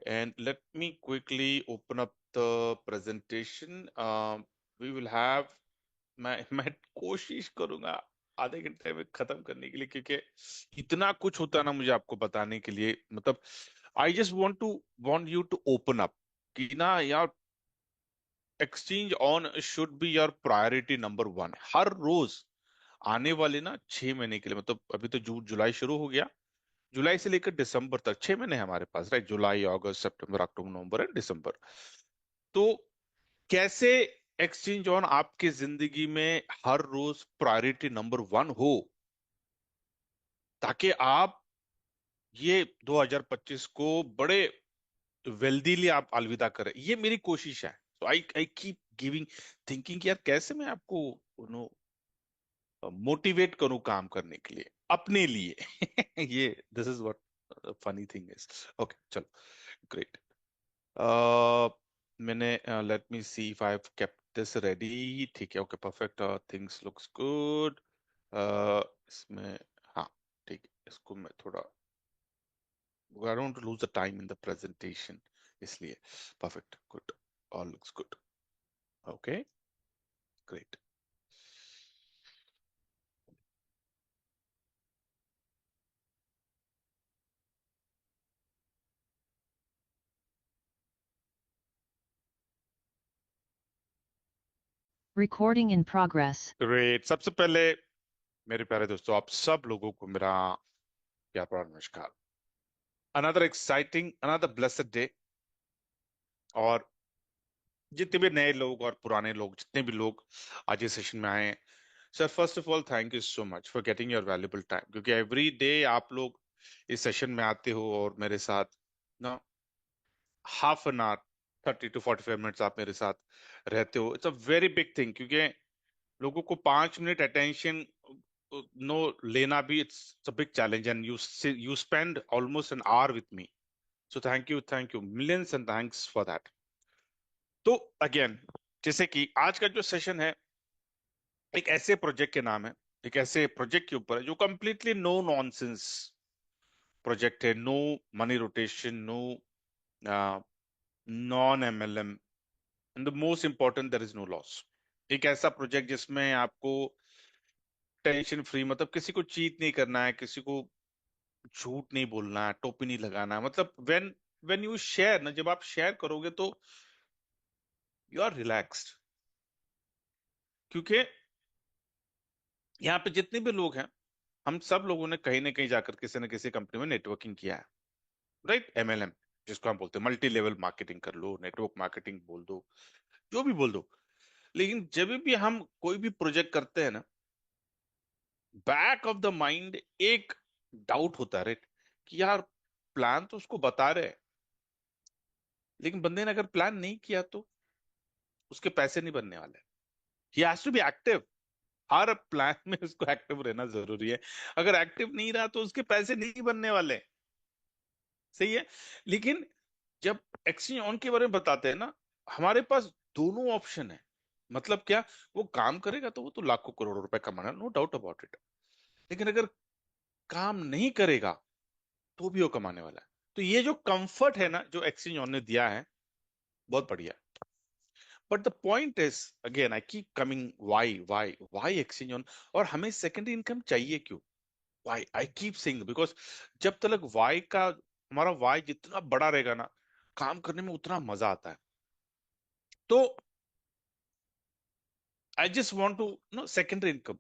And let me quickly open up the presentation. We will have मैं कोशिश करूंगा आधे घंटे में खत्म करने के लिए, क्योंकि इतना कुछ होता है ना मुझे आपको बताने के लिए। मतलब I just want you to open up कि ना यार, exchange on should be your priority number one हर रोज। आने वाले ना 6 महीने के लिए, मतलब अभी तो जून जुलाई शुरू हो गया, जुलाई से लेकर दिसंबर तक 6 महीने हैं हमारे पास, right? July, August, September, October, November and दिसंबर। तो कैसे एक्सचेंज ऑन आपके जिंदगी में हर रोज प्रायोरिटी नंबर वन हो, ताकि आप ये 2025 को बड़े वेल्दीली आप अलविदा करें, ये मेरी कोशिश है। तो आई आई कीप गिविंग थिंकिंग यार कैसे मैं आपको नो मोटिवेट करूं काम करने के लिए अपने लिए। ये this is what funny thing is. Okay चलो, ग्रेट। मैंने let me see if I have kept this ready. ठीक है, okay perfect, things looks good. इसमें हाँ, ठीक है, इसको मैं थोड़ा, I don't lose the time in the presentation, इसलिए perfect, good, all looks good. Okay, great. Recording in progress. Great, सबसे पहले मेरे प्यारे दोस्तों, आप सब लोगों को मेरा प्यार भरा नमस्कार। Another exciting, another blessed day. और जितने भी नए लोग और पुराने लोग, जितने भी लोग आज इस सेशन में आए हैं, sir first of all thank you so much for getting your valuable time, क्योंकि एवरी डे आप लोग इस सेशन में आते हो और मेरे साथ ना half an hour, 30 to 45 minutes आप मेरे साथ रहते हो। It's a very big thing, क्योंकि लोगों को 5 मिनट अटेंशन नो लेना भी it's a big challenge, and you spend almost an hour with me. So thank you millions and thanks for that. तो अगेन, जैसे कि आज का जो सेशन है एक ऐसे प्रोजेक्ट के नाम है, एक ऐसे प्रोजेक्ट के ऊपर है जो कंप्लीटली नो नॉनसेंस प्रोजेक्ट है। No money rotation, no non MLM, and the most important, there is no loss. एक ऐसा प्रोजेक्ट जिसमें आपको टेंशन फ्री, मतलब किसी को चीट नहीं करना है, किसी को झूठ नहीं बोलना है, टोपी नहीं लगाना है। मतलब व्हेन व्हेन यू शेयर ना, जब आप शेयर करोगे तो यू आर रिलैक्स्ड, क्योंकि यहाँ पे जितने भी लोग हैं, हम सब लोगों ने कहीं ना कहीं जाकर किसी न किसी कंपनी में नेटवर्किंग किया है, राइट? एमएलएम, जिसको हम बोलते हैं मल्टी लेवल मार्केटिंग, कर लो, नेटवर्क मार्केटिंग बोल दो, जो भी बोल दो। लेकिन जब भी हम कोई भी प्रोजेक्ट करते हैं ना, बैक ऑफ द माइंड एक डाउट होता है, राइट? कि यार प्लान तो उसको बता रहे हैं, लेकिन बंदे ने अगर प्लान नहीं किया तो उसके पैसे नहीं बनने वाले। He has to be active. हर प्लान में उसको एक्टिव रहना जरूरी है। अगर एक्टिव नहीं रहा तो उसके पैसे नहीं बनने वाले। सही है। लेकिन जब एक्सचेंज ऑन के बारे में बताते हैं ना, हमारे पास दोनों ऑप्शन है। मतलब क्या, वो काम करेगा तो वो तो लाखों करोड़ों रुपए कमाना, नो डाउट अबाउट इट। लेकिन अगर काम नहीं करेगा तो भी वो कमाने वाला है। तो ये जो कंफर्ट है ना, जो एक्सचेंज ऑन ने दिया है, बहुत बढ़िया। But the point is, again I keep coming, why exchange on? और हमें सेकेंडरी इनकम चाहिए क्यों? Why I keep saying, because जब तक वाई का, हमारा वाई जितना बड़ा रहेगा ना, काम करने में उतना मजा आता है। तो I just want to know secondary income.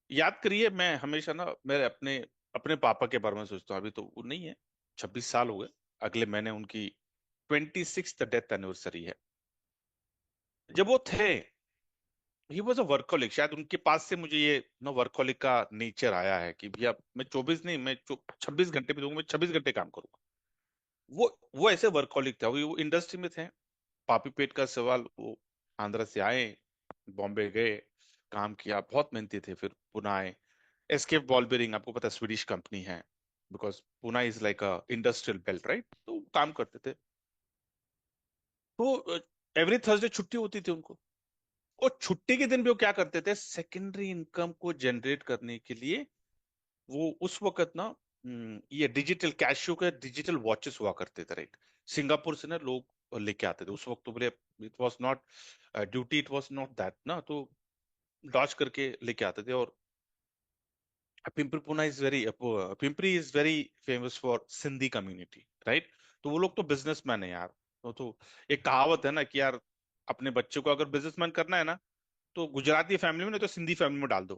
याद करिए, मैं हमेशा ना मेरे अपने अपने पापा के बारे में सोचता हूँ। अभी तो वो नहीं है, 26 साल हो गए। अगले महीने उनकी 26th डेथ एनिवर्सरी है। जब वो थे, ही वॉज अ वर्कहोलिक। शायद उनके पास से मुझे ये नो वर्कहोलिक का नेचर आया है कि भैया मैं 24 नहीं, मैं 26 घंटे भी दूंगा, मैं 26 घंटे काम करूंगा। वो ऐसे वर्कहोलिक था। वो इंडस्ट्री में थे। पापी पेट का सवाल, वो आंध्र से आए, बॉम्बे गए, काम किया, बहुत मेहनती थे, फिर पुणे आए। एस्केप बॉल बेरिंग, आपको पता है स्वीडिश कंपनी है, because Pune is like a industrial belt, right? तो काम करते थे। तो एवरी थर्सडे छुट्टी होती थी उनको। और छुट्टी के दिन भी वो क्या करते थे, सेकेंडरी इनकम को जनरेट करने के लिए वो उस वक्त ना ये डिजिटल कैशियो के डिजिटल वॉचेस हुआ करते थे, राइट। सिंगापुर से ना लोग लेके आते थे उस वक्त, तो बोले it was not duty, it was not that ना, तो डॉज करके लेके आते थे। और Pimpri Poona is very, Pimpri is very famous for Sindhi community, right. तो वो लोग तो बिजनेसमैन है यार। तो एक कहावत है ना कि यार अपने बच्चे को अगर बिजनेसमैन करना है ना, तो गुजराती फैमिली में नहीं तो सिंधी फैमिली में डाल दो।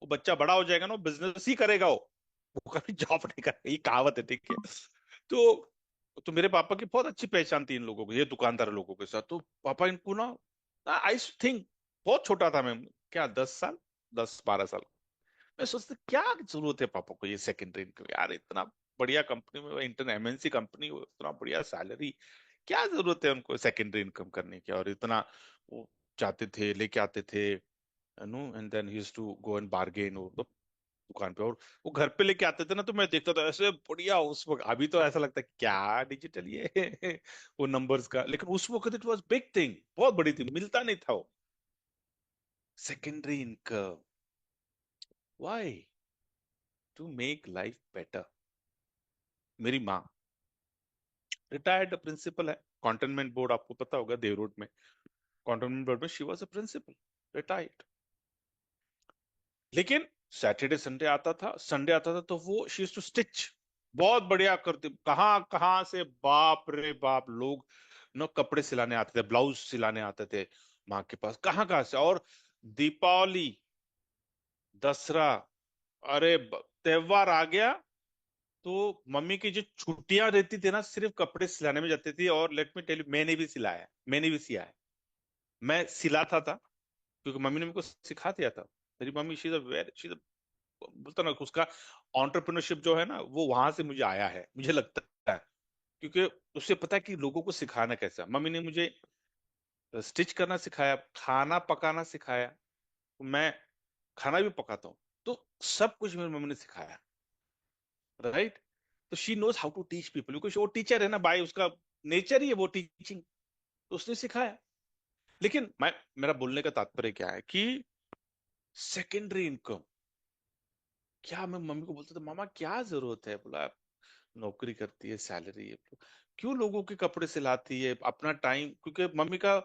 वो बच्चा बड़ा हो जाएगा ना, वो बिजनेस ही करेगा, वो कभी जॉब नहीं करेगा, ये कहावत है, ठीक है। तो मेरे पापा की बहुत अच्छी पहचान थी इन लोगों को, ये दुकानदार लोगों के साथ। तो पापा इनको ना, आई थिंक बहुत छोटा था मैं, क्या 10 साल, 10 12 साल। मैं सोचता क्या जरूरत है पापा को ये सेकेंडरी इनकम, यार इतना बढ़िया कंपनी में, इंटर एमएनसी कंपनी, इतना बढ़िया सैलरी, क्या जरूरत है उनको सेकेंडरी इनकम करने की। और इतना वो जाते थे, लेके आते थे, no, and then he used to go and bargain दुकान पे। और वो घर पे लेके आते थे ना, तो मैं देखता था ऐसे बढ़िया उस वक्त। अभी तो ऐसा लगता है क्या डिजिटल ये वो नंबर्स का, लेकिन उस वक्त इट वाज बिग थिंग, बहुत बड़ी थी, मिलता नहीं था वो secondary income. Why? To make life better. मेरी माँ रिटायर्ड प्रिंसिपल है, कॉन्टोनमेंट बोर्ड, आपको पता होगा देवरोड में, कॉन्टोनमेंट बोर्ड में she was a principal, retired. लेकिन सैटरडे संडे आता था, संडे आता था तो वो शी यूज्ड टू स्टिच, बहुत बढ़िया करती। कहाँ कहाँ से बाप रे बाप लोग नो कपड़े सिलाने आते थे, ब्लाउज सिलाने आते थे माँ के पास, कहाँ कहाँ से। और दीपावली, दसरा, अरे त्योहार आ गया, तो मम्मी की जो छुट्टियां रहती थी ना, सिर्फ कपड़े सिलाने में जाती थी। और लेट मी टेल यू, मैंने भी सिलाया, मैंने भी सिया है, मैं सिलाता था, क्योंकि मम्मी ने मेरे को सिखा दिया था। मेरी मम्मी शी बोलता ना कि उसका ऑन्टरप्रेन्योरशिप जो है ना, वो वहां से मुझे आया है, मुझे लगता है। क्योंकि उससे पता है कि लोगों को सिखाना कैसा। मम्मी ने मुझे स्टिच करना सिखाया, खाना पकाना सिखाया, तो मैं खाना भी पकाता हूँ। तो सब कुछ मेरी मम्मी ने सिखाया, राइट। तो she knows how to teach people, because वो टीचर है ना, बाय उसका नेचर ही है वो टीचिंग, तो उसने सिखाया। लेकिन मैं, मेरा बोलने का तात्पर्य क्या है कि सेकेंडरी इनकम, क्या मैं मम्मी को बोलता था मामा क्या जरूरत है, बोला नौकरी करती है, सैलरी है, तो क्यों लोगों के कपड़े सिलाती है अपना टाइम। क्योंकि मम्मी का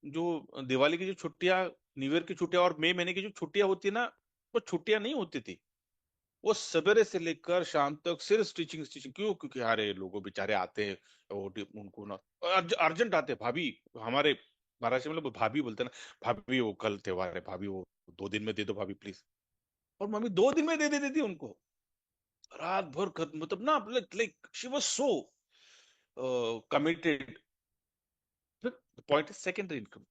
जो दिवाली की जो छुट्टियां, न्यू ईयर की छुट्टियां और मई महीने की जो छुट्टियां होती है ना, वो छुट्टियां नहीं होती थी। वो सवेरे से लेकर शाम तक सिर्फ स्टिचिंग स्टिचिंग। क्यों? क्योंकि अरे लोगों बेचारे आते हैं, उनको ना अर्जेंट आते हैं। भाभी, हमारे महाराष्ट्र में लोग भाभी बोलते हैं ना, भाभी वो कल त्योहार है, भाभी वो 2 दिन में दे दो भाभी प्लीज। और मम्मी 2 दिन में दे देती थी उनको, रात भर मतलब ना, like she was so committed. Point is secondary income,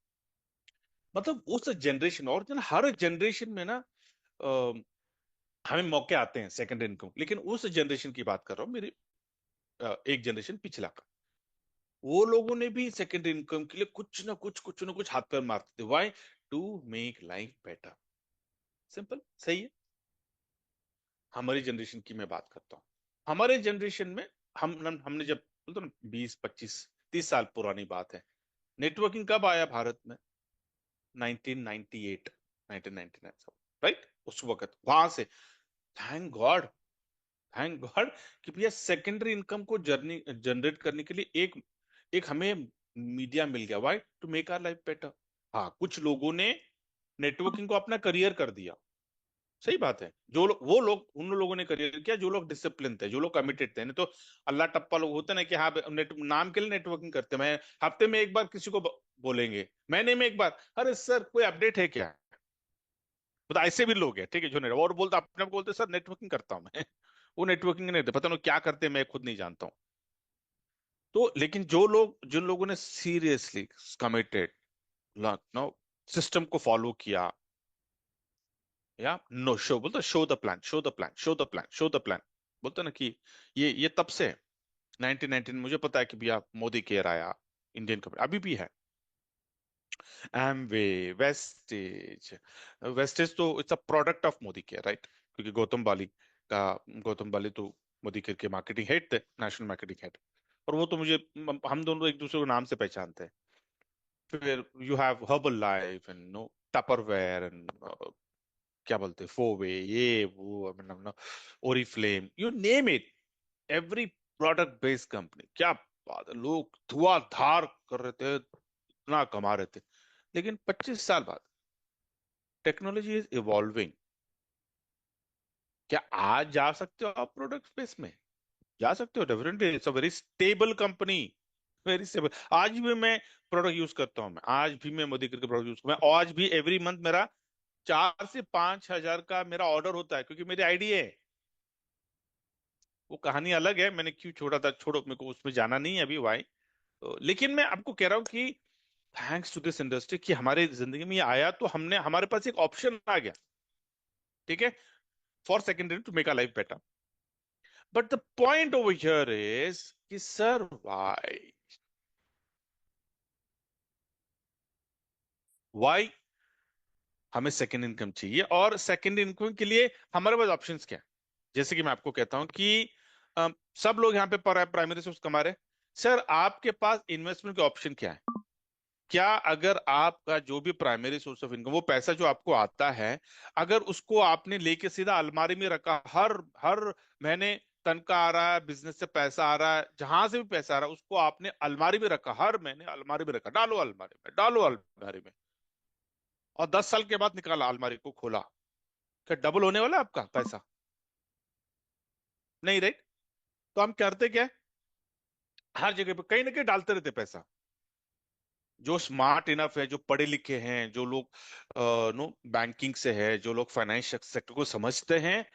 मतलब उस जनरेशन, और जो ना हर जनरेशन में ना हमें मौके आते हैं सेकेंडरी इनकम। लेकिन उस जनरेशन की बात कर रहा हूँ, मेरी एक जनरेशन पिछला का, वो लोगों ने भी सेकेंडरी इनकम के लिए कुछ ना कुछ हाथ पैर मारते थे। Why? To make life better, simple, सही है। हमारी जनरेशन की मैं बात करता हूँ। हमारे जनरेशन में हमने जब, बोलते ना 20 25 30 साल पुरानी बात है, नेटवर्किंग कब आया भारत में? 1998, 1999, राइट। उस वक्त वहां से, थैंक गॉड, थैंक गॉड कि भैया सेकेंडरी इनकम को जर्नी जनरेट करने के लिए एक एक हमें मीडिया मिल गया। Why? To make our life better. हाँ, कुछ लोगों ने नेटवर्किंग को अपना करियर कर दिया, सही बात है। जो लोग, वो लोग, उन लोगों ने करियर किया जो लोग डिसिप्लिन थे, जो लोग कमिटेड थे। नहीं तो अल्लाह टप्पा लोग होते ना कि हाँ नाम के लिए नेटवर्किंग करते, मैं हफ्ते में एक बार किसी को बोलेंगे, महीने में एक बार, अरे सर कोई अपडेट है क्या। मतलब ऐसे भी लोग हैं, ठीक है, जो नहीं और बोलते, अपने आप बोलते सर नेटवर्किंग करता हूँ मैं वो नेटवर्किंग नहीं थे, पता नहीं क्या करते हैं, मैं खुद नहीं जानता हूँ। तो लेकिन जो लोग, जिन लोगों ने सीरियसली कमिटेड, नो, सिस्टम को फॉलो किया, या नो शो बोलते, show the plan, show the plan, show the plan, show the plan, बोलते ना कि ये तब से 1919, मुझे पता है कि भैया मोदी केयर आया, इंडियन कंपनी अभी भी है, एमवे, वेस्टेज। वेस्टेज तो it's a product of Modi care, right, क्योंकि का गौतम बाली तो मोदी केयर के मार्केटिंग हेड थे, नेशनल मार्केटिंग हेड। और वो तो मुझे, हम दोनों एक दूसरे को नाम से पहचानते हैं। फिर you have Herbalife and no tupperware एंड क्या बोलते हैं, फोवे, ये वो, Oriflame, you name it, every product based company. क्या बात है, लोग धुआंधार कर रहे थे, इतना कमा रहे थे। लेकिन 25 साल बाद टेक्नोलॉजी इज इवॉल्विंग। क्या आज जा सकते हो आप प्रोडक्ट स्पेस में? जा सकते हो, definitely. It's a very stable company, very stable. आज भी मैं प्रोडक्ट यूज करता हूँ, मैं आज भी मैं मोदी के प्रोडक्ट यूज, मैं आज भी एवरी मंथ मेरा 4 से 5 हजार का मेरा ऑर्डर होता है, क्योंकि मेरी आईडी है। वो कहानी अलग है, मैंने क्यों छोड़ा था, छोड़ो, मेरे को उसमें जाना नहीं है अभी, वाई। तो, लेकिन मैं आपको कह रहा हूँ कि थैंक्स टू दिस इंडस्ट्री कि हमारे जिंदगी में ये आया, तो हमने, हमारे पास एक ऑप्शन आ गया, ठीक है, for secondary to make a life better. But the point over here is कि सर, वाई हमें सेकेंड इनकम चाहिए, और सेकेंड इनकम के लिए हमारे पास ऑप्शंस क्या है? जैसे कि मैं आपको कहता हूं कि सब लोग यहाँ पे प्राइमरी सोर्स कमा रहे हैं। सर, आपके पास इन्वेस्टमेंट के ऑप्शन क्या है? क्या अगर आपका जो भी प्राइमरी सोर्स ऑफ इनकम, वो पैसा जो आपको आता है, अगर उसको आपने लेके सीधा अलमारी में रखा, हर हर महीने तनख्वाह आ रहा है, बिजनेस से पैसा आ रहा है, जहां से भी पैसा आ रहा है, उसको आपने अलमारी में रखा, हर महीने अलमारी में रखा, डालो अलमारी में, डालो अलमारी में, और 10 साल के बाद निकाला, अलमारी को खोला, क्या डबल होने वाला है आपका पैसा? नहीं, राइट? तो हम करते क्या है? हर जगह पे कहीं ना कहीं डालते रहते पैसा। जो स्मार्ट इनफ है, जो पढ़े लिखे हैं, जो लोग नो बैंकिंग से है, जो लोग फाइनेंस सेक्टर को समझते हैं,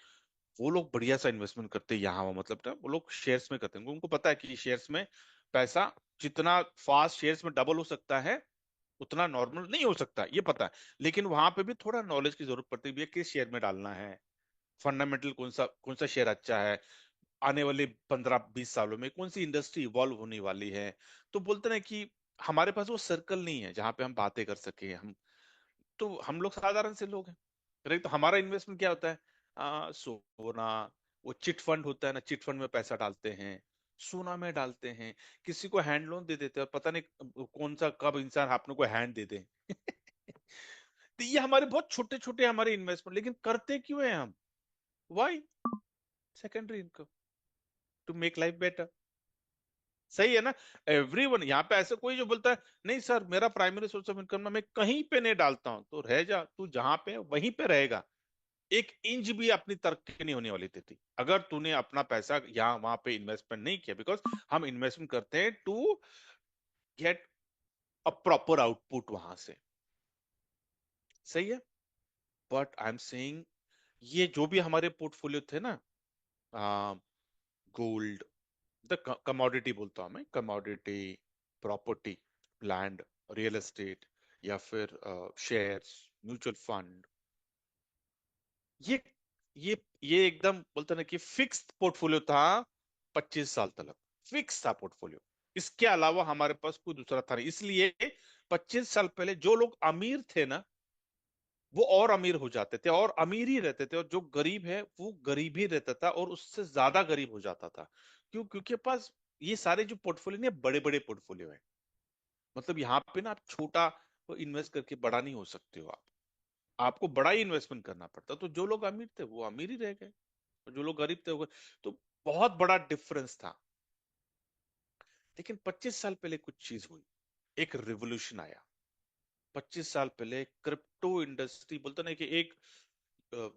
वो लोग बढ़िया सा इन्वेस्टमेंट करते हैं यहाँ, मतलब ना, वो लोग शेयर्स में करते हैं। उनको पता है कि शेयर्स में पैसा जितना फास्ट शेयर्स में डबल हो सकता है, उतना नॉर्मल नहीं हो सकता, ये पता है। लेकिन वहां पे भी थोड़ा नॉलेज की जरूरत पड़ती है भैया, किस शेयर में डालना है, फंडामेंटल कौन सा शेयर अच्छा है, आने वाले 15-20 सालों में कौन सी इंडस्ट्री इवॉल्व होने वाली है। तो बोलते ना कि हमारे पास वो सर्कल नहीं है जहां पे हम बातें कर सके हम। तो हम लोग साधारण से लोग हैं, राइट? तो हमारा इन्वेस्टमेंट क्या होता है? सोना, वो चिट फंड होता है ना, चिट फंड में पैसा डालते हैं, सोना में डालते हैं, किसी को हैंड लोन दे देते हैं, और पता नहीं कौन सा कब इंसान अपने को हैंड दे दे। तो ये हमारे बहुत छोटे छोटे हमारे इन्वेस्टमेंट, लेकिन करते क्यों है हम? Why? Secondary income, to make life better. सही है ना? एवरीवन यहाँ पे, ऐसे कोई जो बोलता है नहीं सर, मेरा प्राइमरी सोर्स ऑफ इनकम ना मैं कहीं पे नहीं डालता हूं, तो रह जा, तू जहां पे है, वहीं पे रहेगा। एक इंच भी अपनी तरक्की नहीं होने वाली थी अगर तूने अपना पैसा यहाँ वहां पे इन्वेस्टमेंट नहीं किया, बिकॉज हम इन्वेस्टमेंट करते हैं to get a proper output वहां से। सही है? बट आई एम सेइंग, ये जो भी हमारे पोर्टफोलियो थे ना, गोल्ड, द कमोडिटी बोलता हूं मैं, commodity, property, land, real estate, या फिर शेयर्स, म्यूचुअल फंड, ये ये एकदम बोलते ना कि फिक्स्ड पोर्टफोलियो था। 25 साल तक फिक्स था पोर्टफोलियो। इसके अलावा हमारे पास कोई दूसरा था नहीं। इसलिए 25 साल पहले जो लोग अमीर थे ना, वो और अमीर हो जाते थे, और अमीर ही रहते थे, और जो गरीब है वो गरीब ही रहता था, और उससे ज्यादा गरीब हो जाता था। क्यों? क्योंकि पास ये सारे जो पोर्टफोलियो ने, बड़े बड़े पोर्टफोलियो है। मतलब यहाँ पे ना आप छोटा इन्वेस्ट करके बड़ा नहीं हो सकते हो आप, आपको बड़ा ही इन्वेस्टमेंट करना पड़ता। तो जो लोग अमीर थे वो अमीर ही रह गए, और जो लोग गरीब थे वो तो बहुत बड़ा डिफरेंस था। लेकिन 25 साल पहले कुछ चीज हुई, एक रिवोल्यूशन आया। 25 साल पहले क्रिप्टो इंडस्ट्री, बोलते ना कि एक अ,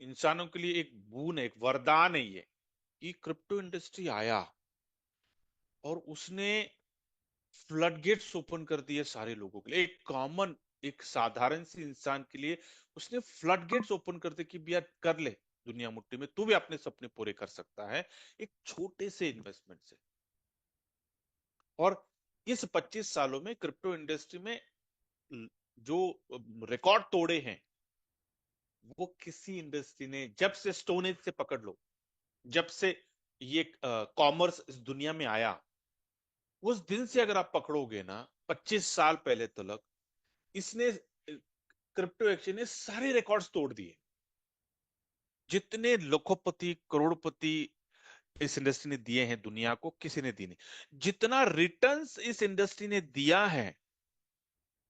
इंसानों के लिए एक बून है, एक वरदान है ये, कि क्रिप्टो इंडस्ट्री आया और उसने फ्लडगेट्स ओपन कर दिए सारे लोगों के लिए, एक कॉमन, एक साधारण सी इंसान के लिए। उसने फ्लडगेट्स ओपन कर दिए कि भैया कर ले, दुनिया मुट्ठी में, तू भी अपने सपने पूरे कर सकता है एक छोटे से इन्वेस्टमेंट से। और इस 25 सालों में क्रिप्टो इंडस्ट्री में जो रिकॉर्ड तोड़े हैं, वो किसी इंडस्ट्री ने, जब से स्टोन एज से पकड़ लो, जब से ये कॉमर्स इस दुनिया में आया, उस दिन से अगर आप पकड़ोगे ना, 25 साल पहले तक, इसने, क्रिप्टो एक्सचेंज ने सारे रिकॉर्ड्स तोड़ दिए। जितने लखोपति करोड़पति इस इंडस्ट्री ने दिए हैं दुनिया को, किसी ने दी नहीं। जितना रिटर्न्स इस इंडस्ट्री ने दिया है,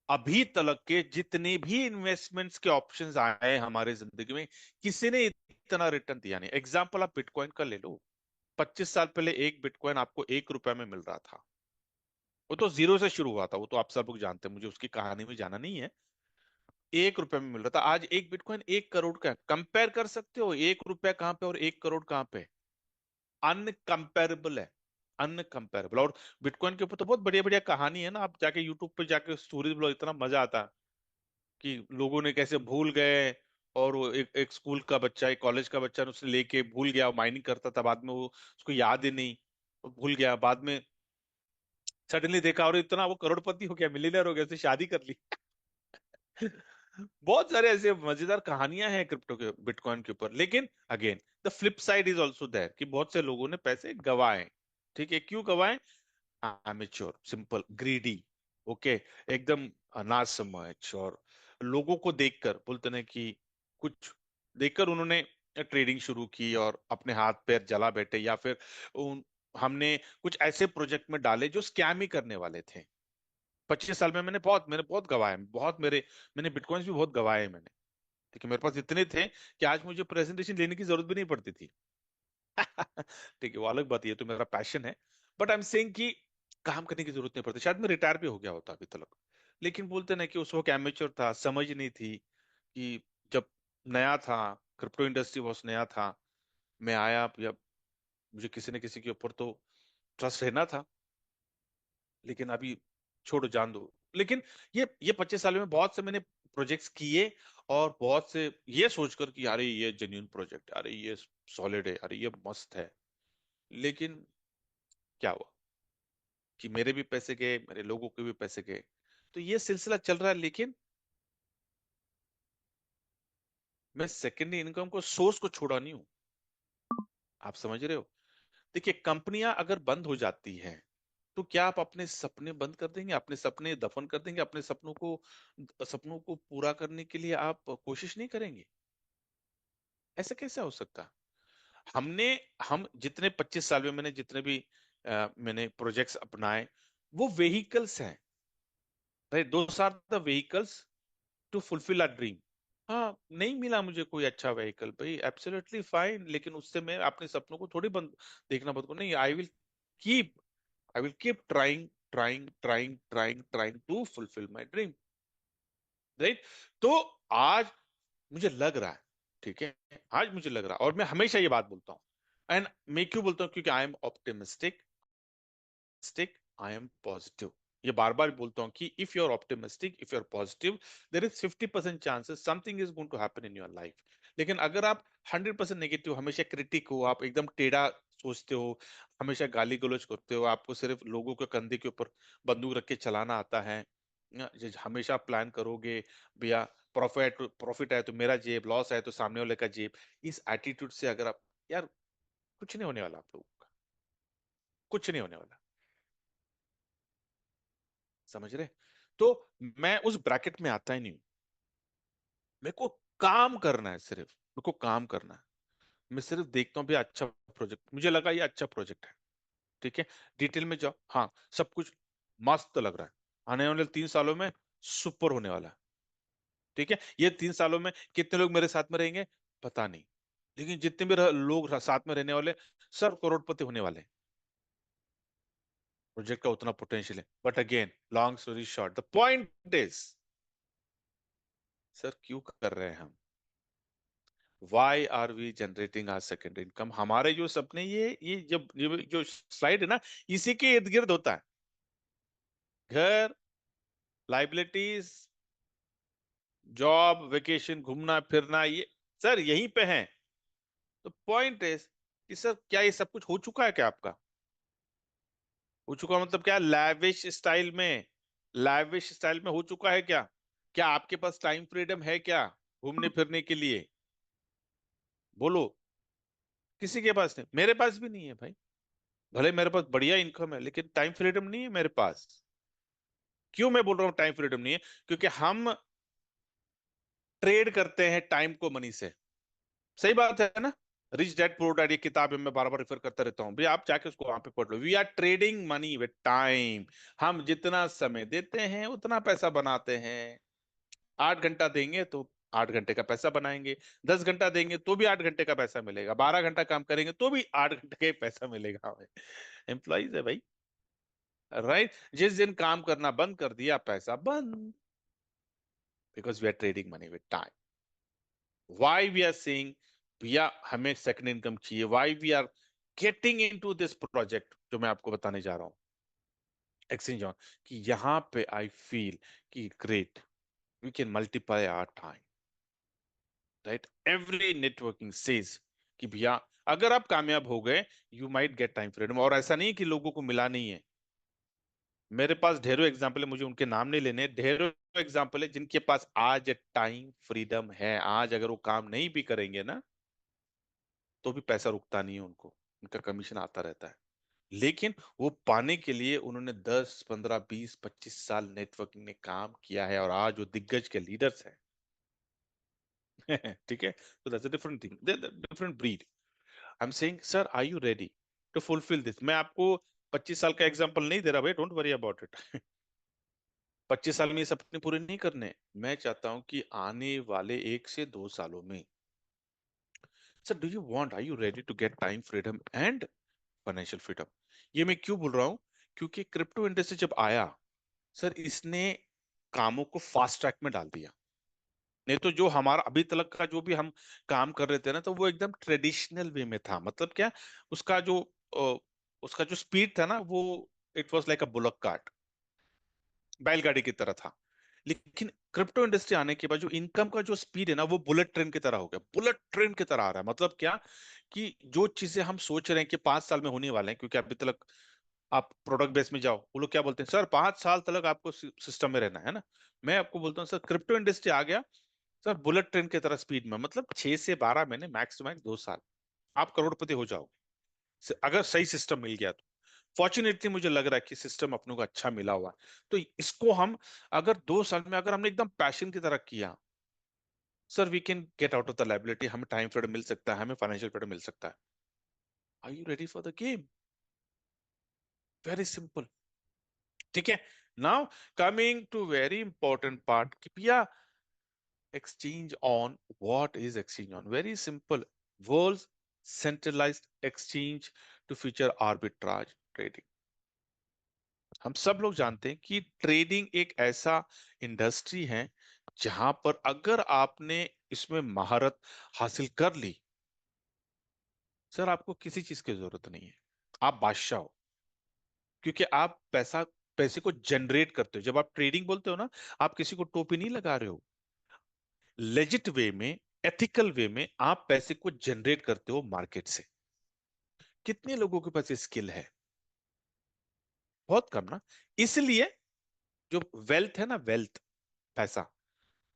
अभी तक के जितने भी इन्वेस्टमेंट्स के ऑप्शंस आए हमारे जिंदगी में, किसी ने इतना रिटर्न दिया नहीं। एग्जाम्पल आप बिटकॉइन का ले लो। 25 साल पहले एक बिटकॉइन आपको 1 रुपए में मिल रहा था। वो तो जीरो से शुरू हुआ था, वो तो आप सब लोग जानते हैं, मुझे उसकी कहानी में जाना नहीं है। 1 रुपए में मिल रहा था, आज एक बिटकॉइन 1 करोड़ का है। कंपेयर कर सकते हो 1 रुपया कहाँ पे और 1 करोड़ कहाँ पे? अनकंपेरेबल है, अनकंपेरेबल। और बिटकॉइन के ऊपर तो बहुत बढ़िया बढ़िया कहानी है ना, आप जाके यूट्यूब पे जाके स्टोरीज बोलो, इतना मजा आता है कि लोगों ने कैसे भूल गए। और वो एक स्कूल का बच्चा, एक कॉलेज का बच्चा ने उसने लेके भूल गया, माइनिंग करता था, बाद में वो उसको याद ही नहीं, वो भूल गया। बाद में सडनली देखा और इतना वो करोड़पति हो गया, मिलियनर हो गया, उसने शादी कर ली। बहुत सारे ऐसे मजेदार कहानियां हैं क्रिप्टो के, बिटकॉइन के ऊपर। लेकिन again the flip side is also there कि बहुत से लोगों ने पैसे गवाए। ठीक है, क्यों गवाए? Mature, simple, greedy. ओके, एकदम ना समझ, और लोगों को देखकर बोलते ना कि कुछ देखकर उन्होंने ट्रेडिंग शुरू की और अपने हाथ पैर जला बैठे, या फिर हमने कुछ ऐसे प्रोजेक्ट में डाले जो स्कैम ही करने वाले थे। 25 साल में मैंने बहुत गवाए, मैंने बिटकॉइंस भी बहुत गवाए मैंने। ठीक है, मेरे पास इतने थे कि आज मुझे प्रेजेंटेशन लेने की जरूरत भी नहीं पड़ती थी। ठीक है, वो अलग बात, ये तो मेरा पैशन है। बट आई एम सेइंग कि काम करने की जरूरत नहीं पड़ती, शायद मैं रिटायर भी हो गया होता अभी तक। लेकिन बोलते ना कि उस वक्त एमेच्योर था, समझ नहीं थी कि जब नया था, क्रिप्टो इंडस्ट्री बहुत नया था, मैं आया, या मुझे किसी न किसी के ऊपर तो ट्रस्ट रहना था। लेकिन अभी छोड़ो, जान दो। लेकिन ये 25 साल में बहुत से मैंने प्रोजेक्ट्स किए, और बहुत से ये सोचकर कि अरे ये जेन्यून प्रोजेक्ट, अरे ये सॉलिड है, अरे ये मस्त है। लेकिन क्या हुआ कि मेरे भी पैसे गए, मेरे लोगों के भी पैसे गए। तो ये सिलसिला चल रहा है। लेकिन मैं सेकेंडरी इनकम को, सोर्स को छोड़ा नहीं हूं। आप समझ रहे हो? देखिए, कंपनियां अगर बंद हो जाती हैं तो क्या आप अपने सपने बंद कर देंगे, अपने सपने दफन कर देंगे? अपने सपनों को पूरा करने के लिए आप कोशिश नहीं करेंगे? ऐसा कैसे हो सकता? हमने हम जितने 25 साल में मैंने जितने भी मैंने प्रोजेक्ट्स अपनाए, वो व्हीकल्स हैं, right? Those are the vehicles to fulfil a dream. हाँ, नहीं मिला मुझे कोई अच्छा व्हीकल, भाई एब्सोल्युटली फाइन, लेकिन उससे मैं अपने सपनों को थोड़ी बंद देखना बंद करूँ, नहीं। Keep I will keep trying, trying, trying, trying, trying to fulfil my dream, right? तो आज मुझे लग रहा है, ठीक है, आज मुझे लग रहा है, और मैं हमेशा ये बात बोलता हूँ। एंड मैं क्यों बोलता हूँ? क्योंकि I am optimistic, I am positive. ये बार बार बोलता हूँ कि if you are optimistic, if you are positive, there is 50% chances something is going to happen in your life. लेकिन अगर आप 100% नेगेटिव, हमेशा क्रिटिक हो, आप एकदम टेढ़ा सोचते हो, हमेशा गाली गलौज करते हो, आपको सिर्फ लोगों के कंधे के ऊपर बंदूक रख के चलाना आता है, हमेशा प्लान करोगे भैया, प्रॉफिट प्रॉफिट है तो मेरा जेब, लॉस है तो सामने वाले का जेब, इस एटीट्यूड से अगर आप, यार, कुछ नहीं होने वाला आप लोगों का, कुछ नहीं होने वाला। समझ रहे? तो मैं उस ब्रैकेट में आता ही नहीं हूं। मेरे को काम करना है, सिर्फ मेरे को काम करना है। मैं सिर्फ देखता हूँ भैया, अच्छा प्रोजेक्ट, मुझे लगा ये अच्छा प्रोजेक्ट है, ठीक है, डिटेल में जाओ, हाँ, सब कुछ मस्त लग रहा है, आने वाले 3 सालों में सुपर होने वाला है। ठीक है, ये 3 सालों में कितने लोग मेरे साथ में रहेंगे पता नहीं, लेकिन जितने भी लोग साथ में रहने वाले, सब करोड़पति होने वाले हैं। प्रोजेक्ट का उतना पोटेंशियल है। But again, long story short, the point is, sir क्यों कर रहे हैं हम? Why are we generating our second income? हमारे जो सपने, ये जब ये जो स्लाइड है ना, इसी के इर्द गिर्द होता है। घर, लाइबिलिटीज, जॉब, वेकेशन, घूमना फिरना, ये सर यहीं पे है। तो पॉइंट इज कि सर क्या ये सब कुछ हो चुका है क्या आपका? हो चुका मतलब क्या? लैविश स्टाइल में, लैविश स्टाइल में हो चुका है क्या? क्या आपके पास टाइम फ्रीडम है क्या घूमने फिरने के लिए? बोलो। किसी के पास नहीं, मेरे पास भी नहीं है भाई। भले मेरे पास बढ़िया इनकम है, लेकिन टाइम फ्रीडम नहीं है मेरे पास। क्यों मैं बोल रहा हूँ टाइम फ्रीडम नहीं है? क्योंकि हम ट्रेड करते हैं टाइम को मनी से। सही बात है ना? रिच डैड पुअर डैड, ये किताब है, मैं बार बार रेफर करता रहता हूँ, भैया आप जाके उसको वहां पे पढ़ लो। We are trading money with time. हम जितना समय देते हैं उतना पैसा बनाते हैं। 8 घंटा देंगे तो 8 घंटे का पैसा बनाएंगे। 10 घंटा देंगे तो भी 8 घंटे का पैसा मिलेगा। 12 घंटा काम करेंगे तो भी 8 घंटे का ही पैसा मिलेगा। एम्प्लॉइज है भाई, राइट। जिस दिन काम करना बंद कर दिया, पैसा बंद। Because we are trading money with time. Why we are saying भैया हमें सेकंड इनकम चाहिए, why we are getting into this project जो मैं आपको बताने जा रहा हूं, एक्सचेंज ऑन, कि यहां पे आई फील कि great, we can multiply our time, right. Every networking says कि भैया अगर आप कामयाब हो गए, you might get time freedom. और ऐसा नहीं कि लोगों को मिला नहीं है, मेरे पास ढेरों एग्जाम्पल है, मुझे उनके नाम नहीं लेने, ढेरों एग्जाम्पल है जिनके पास आज टाइम फ्रीडम है। आज अगर वो काम नहीं भी करेंगे ना, तो भी पैसा रुकता नहीं है उनको, उनका कमीशन आता रहता है। लेकिन वो पाने के लिए उन्होंने 10 15 20 25 साल नेटवर्किंग में काम किया है, और आज वो दिग्गज के लीडर्स हैं। ठीक है, तो that's a different thing, different breed. I am saying sir are you ready to fulfil this. मैं आपको 25 साल का एग्जांपल नहीं दे रहा भाई, डोंट वरी अबाउट इट। 25 साल में ये सपने पूरे नहीं करने। मैं चाहता हूं कि आने वाले 1 से 2 सालों में, sir do you want, are you ready to get time freedom and financial freedom. ये मैं क्यों बोल रहा हूं, क्योंकि क्रिप्टो इंडस्ट्री जब आया, सर इसने कामों को फास्ट ट्रैक में डाल दिया। नहीं तो जो हमारा अभी तक का जो भी हम काम कर रहे थे ना, तो वो एकदम ट्रेडिशनल वे में था। मतलब क्या, उसका जो अ, उसका जो स्पीड था ना, वो it was like a bullock cart, बैलगाड़ी की तरह था। लेकिन क्रिप्टो इंडस्ट्री आने के बाद जो इनकम का जो स्पीड है ना, वो बुलेट ट्रेन की तरह हो गया, बुलेट ट्रेन की तरह आ रहा है। मतलब क्या, कि जो चीजें हम सोच रहे हैं कि 5 साल में होने वाले हैं, क्योंकि अभी तक आप प्रोडक्ट बेस में जाओ, वो लोग क्या बोलते हैं, सर 5 साल तक आपको सिस्टम में रहना है ना। मैं आपको बोलता हूँ सर, क्रिप्टो इंडस्ट्री आ गया सर बुलेट ट्रेन की तरह स्पीड में, मतलब 6 से 12 महीने, मैक्स टू मैक्स 2 साल, आप करोड़पति हो जाओगे, अगर सही सिस्टम मिल गया तो। फॉर्चुनेटली मुझे लग रहा है कि सिस्टम अपनों को अच्छा मिला हुआ है। तो इसको हम अगर 2 साल में अगर हमने एकदम पैशन की तरह किया, sir we can get out of the liability, हमें टाइम फ्रीडम मिल सकता है, हमें फाइनेंशियल फ्रीडम मिल सकता है। Are you ready for the game? Very simple. ठीक है। Now coming to very important part कि भैया exchange on, what is exchange on? Very simple, world's centralized exchange to feature arbitrage trading। हम सब लोग जानते हैं कि ट्रेडिंग एक ऐसा इंडस्ट्री है जहां पर अगर आपने इसमें महारत हासिल कर ली, सर आपको किसी चीज की जरूरत नहीं है, आप बादशाह हो। क्योंकि आप पैसे को जनरेट करते हो। जब आप ट्रेडिंग बोलते हो ना, आप किसी को टोपी नहीं लगा रहे हो, लेजिट वे में, एथिकल वे में आप पैसे को जनरेट करते हो मार्केट से। कितने लोगों के पास स्किल है? बहुत कम ना। इसलिए जो वेल्थ है ना, वेल्थ, पैसा,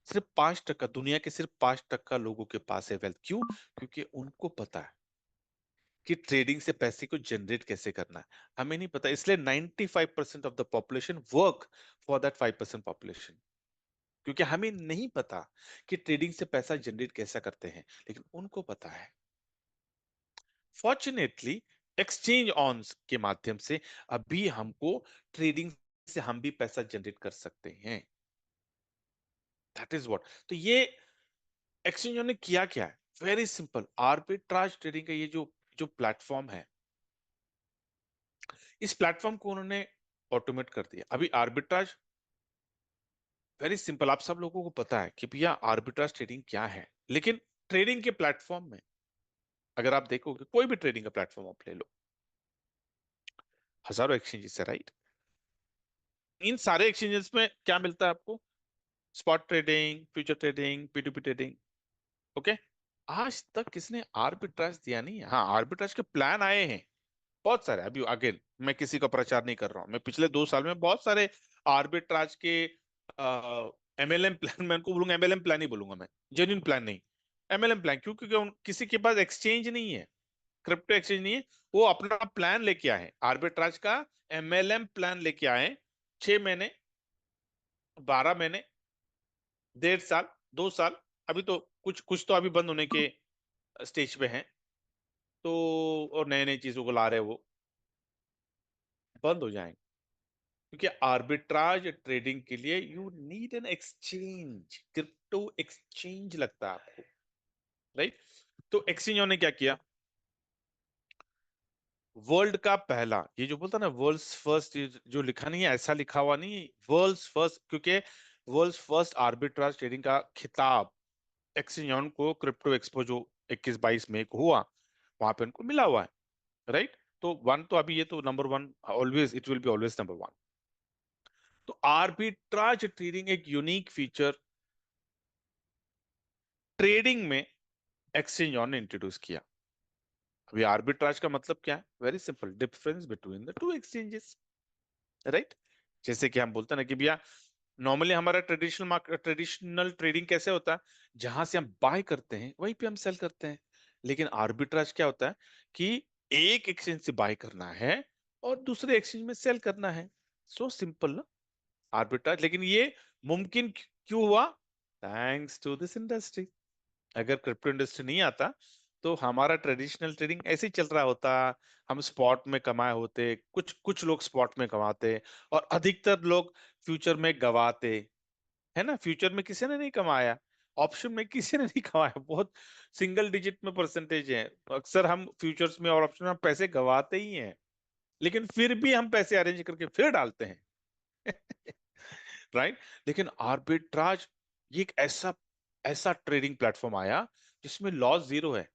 सिर्फ 5%, दुनिया के सिर्फ 5% लोगों के पास है वेल्थ। क्यों? क्योंकि उनको पता है कि ट्रेडिंग से पैसे को जनरेट कैसे करना है। हमें नहीं पता, इसलिए 95% of the population work for that 5% population. क्योंकि हमें नहीं पता कि ट्रेडिंग से पैसा जनरेट कैसा करते हैं, लेकिन उनको पता है। फॉर्चुनेटली एक्सचेंज ऑन के माध्यम से अभी हमको ट्रेडिंग से हम भी पैसा जनरेट कर सकते हैं। That is what. तो ये एक्सचेंज ने किया क्या है, वेरी सिंपल। आर्बिट्राज ट्रेडिंग का ये जो जो प्लेटफॉर्म है, इस प्लेटफॉर्म को उन्होंने ऑटोमेट कर दिया। अभी आर्बिट्राज वेरी सिंपल, आप सब लोगों को पता है कि भैया आर्बिट्राज ट्रेडिंग क्या है। लेकिन ट्रेडिंग के प्लेटफॉर्म में अगर आप देखोगे, कोई भी ट्रेडिंग का प्लेटफॉर्म आप ले लो, हजारों एक्सचेंजेस है, राइट। इन सारे एक्सचेंजेस में क्या मिलता है आपको? Spot trading, future trading, P2P trading. Okay. आज तक किसने आर्बिट्राज दिया नहीं है। हाँ, आर्बिट्राज के प्लान आए हैं बहुत सारे। अभी अगेन मैं किसी का प्रचार नहीं कर रहा हूं, मैं पिछले 2 साल में बहुत सारे आर्बिट्राज के एमएलएम प्लान, मैं उनको बोलूंगा एमएलएम प्लान ही बोलूंगा मैं, जेन्युइन प्लान नहीं। एमएलएम प्लान क्यों? क्योंकि किसी के पास एक्सचेंज नहीं है, क्रिप्टो एक्सचेंज नहीं है, वो अपना प्लान लेके आए आर्बिट्राज का। एमएलएम प्लान लेके आए, 6 महीने, 12 महीने, 1.5 साल, 2 साल। अभी तो कुछ कुछ तो अभी बंद होने के स्टेज पे हैं। तो और नए नए चीजों को ला रहे हैं, वो बंद हो जाएंगे। क्योंकि आर्बिट्राज ट्रेडिंग के लिए you need an exchange, crypto exchange लगता है आपको, राइट। तो एक्सचेंज ने क्या किया, वर्ल्ड का पहला, ये जो बोलता ना वर्ल्ड्स फर्स्ट, जो लिखा नहीं है ऐसा लिखा हुआ नहीं, वर्ल्ड्स फर्स्ट, क्योंकि वर्ल्ड्स फर्स्ट आर्बिट्राज ट्रेडिंग का खिताब एक्सचेंज को क्रिप्टो एक्सपो जो 21-22 मई को हुआ, वहां पे उनको मिला हुआ है, राइट। तो वन तो अभी ये तो number one, always it will be always number one. तो आर्बिट्राज ट्रेडिंग एक यूनिक फीचर ट्रेडिंग में एक्सचेंज ने इंट्रोड्यूस किया। अभी आर्बिट्राज का मतलब क्या है, very simple, difference between the two exchanges, right. जैसे कि हम बोलते हैं ना कि भैया नॉर्मली हमारा ट्रेडिशनल ट्रेडिंग कैसे होता है, जहां से हम बाय करते हैं वहीं पे हम सेल करते हैं। लेकिन आर्बिट्राज क्या होता है कि एक एक्सचेंज से बाय करना है और दूसरे एक्सचेंज में सेल करना है। सो सिंपल ना आर्बिट्राज। लेकिन ये मुमकिन क्यों हुआ, थैंक्स टू दिस इंडस्ट्री। अगर क्रिप्टो इंडस्ट्री नहीं आता तो हमारा ट्रेडिशनल ट्रेडिंग ऐसे ही चल रहा होता, हम स्पॉट में कमाए होते, कुछ कुछ लोग स्पॉट में कमाते और अधिकतर लोग फ्यूचर में गवाते, है ना। फ्यूचर में किसी ने नहीं कमाया, ऑप्शन में किसी ने नहीं कमाया, बहुत सिंगल डिजिट में परसेंटेज है। अक्सर हम फ्यूचर्स में और ऑप्शन में हम पैसे गवाते ही हैं, लेकिन फिर भी हम पैसे अरेंज करके फिर डालते हैं। राइट। लेकिन आर्बिट्राज ये एक ऐसा ऐसा ट्रेडिंग प्लेटफॉर्म आया जिसमें लॉस जीरो है।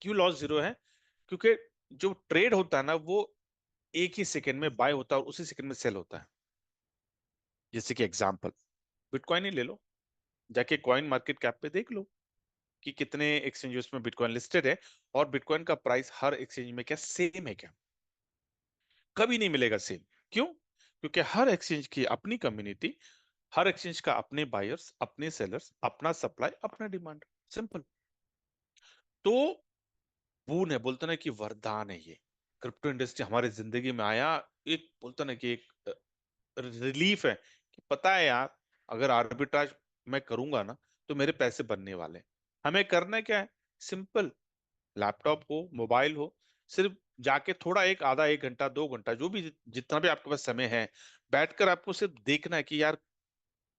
क्यों लॉस जीरो है, क्योंकि जो ट्रेड होता है ना वो एक ही सेकंड में बाय होता है और उसी सेकंड में सेल होता है। जैसे कि एग्जांपल बिटकॉइन ही ले लो, जाके कॉइन मार्केट कैप पे देख लो कि कितने एक्सचेंजेस में बिटकॉइन लिस्टेड है और बिटकॉइन का प्राइस हर एक्सचेंज में क्या सेम है क्या, कभी नहीं मिलेगा सेम। क्यों, क्योंकि हर एक्सचेंज की अपनी कम्युनिटी, हर एक्सचेंज का अपने बायर्स, अपने सेलर्स, अपना सप्लाई, अपना डिमांड, सिंपल। तो बून है, बोलते ना कि वरदान है ये, क्रिप्टो इंडस्ट्री हमारी जिंदगी में आया, एक बोलते ना कि एक रिलीफ है कि पता है यार अगर आर्बिट्राज मैं करूंगा ना तो मेरे पैसे बनने वाले हैं। हमें करना क्या है, सिंपल, लैपटॉप हो मोबाइल हो, सिर्फ जाके थोड़ा एक आधा एक घंटा 2 घंटा जो भी जितना भी आपके पास समय है, बैठकर आपको सिर्फ देखना है कि यार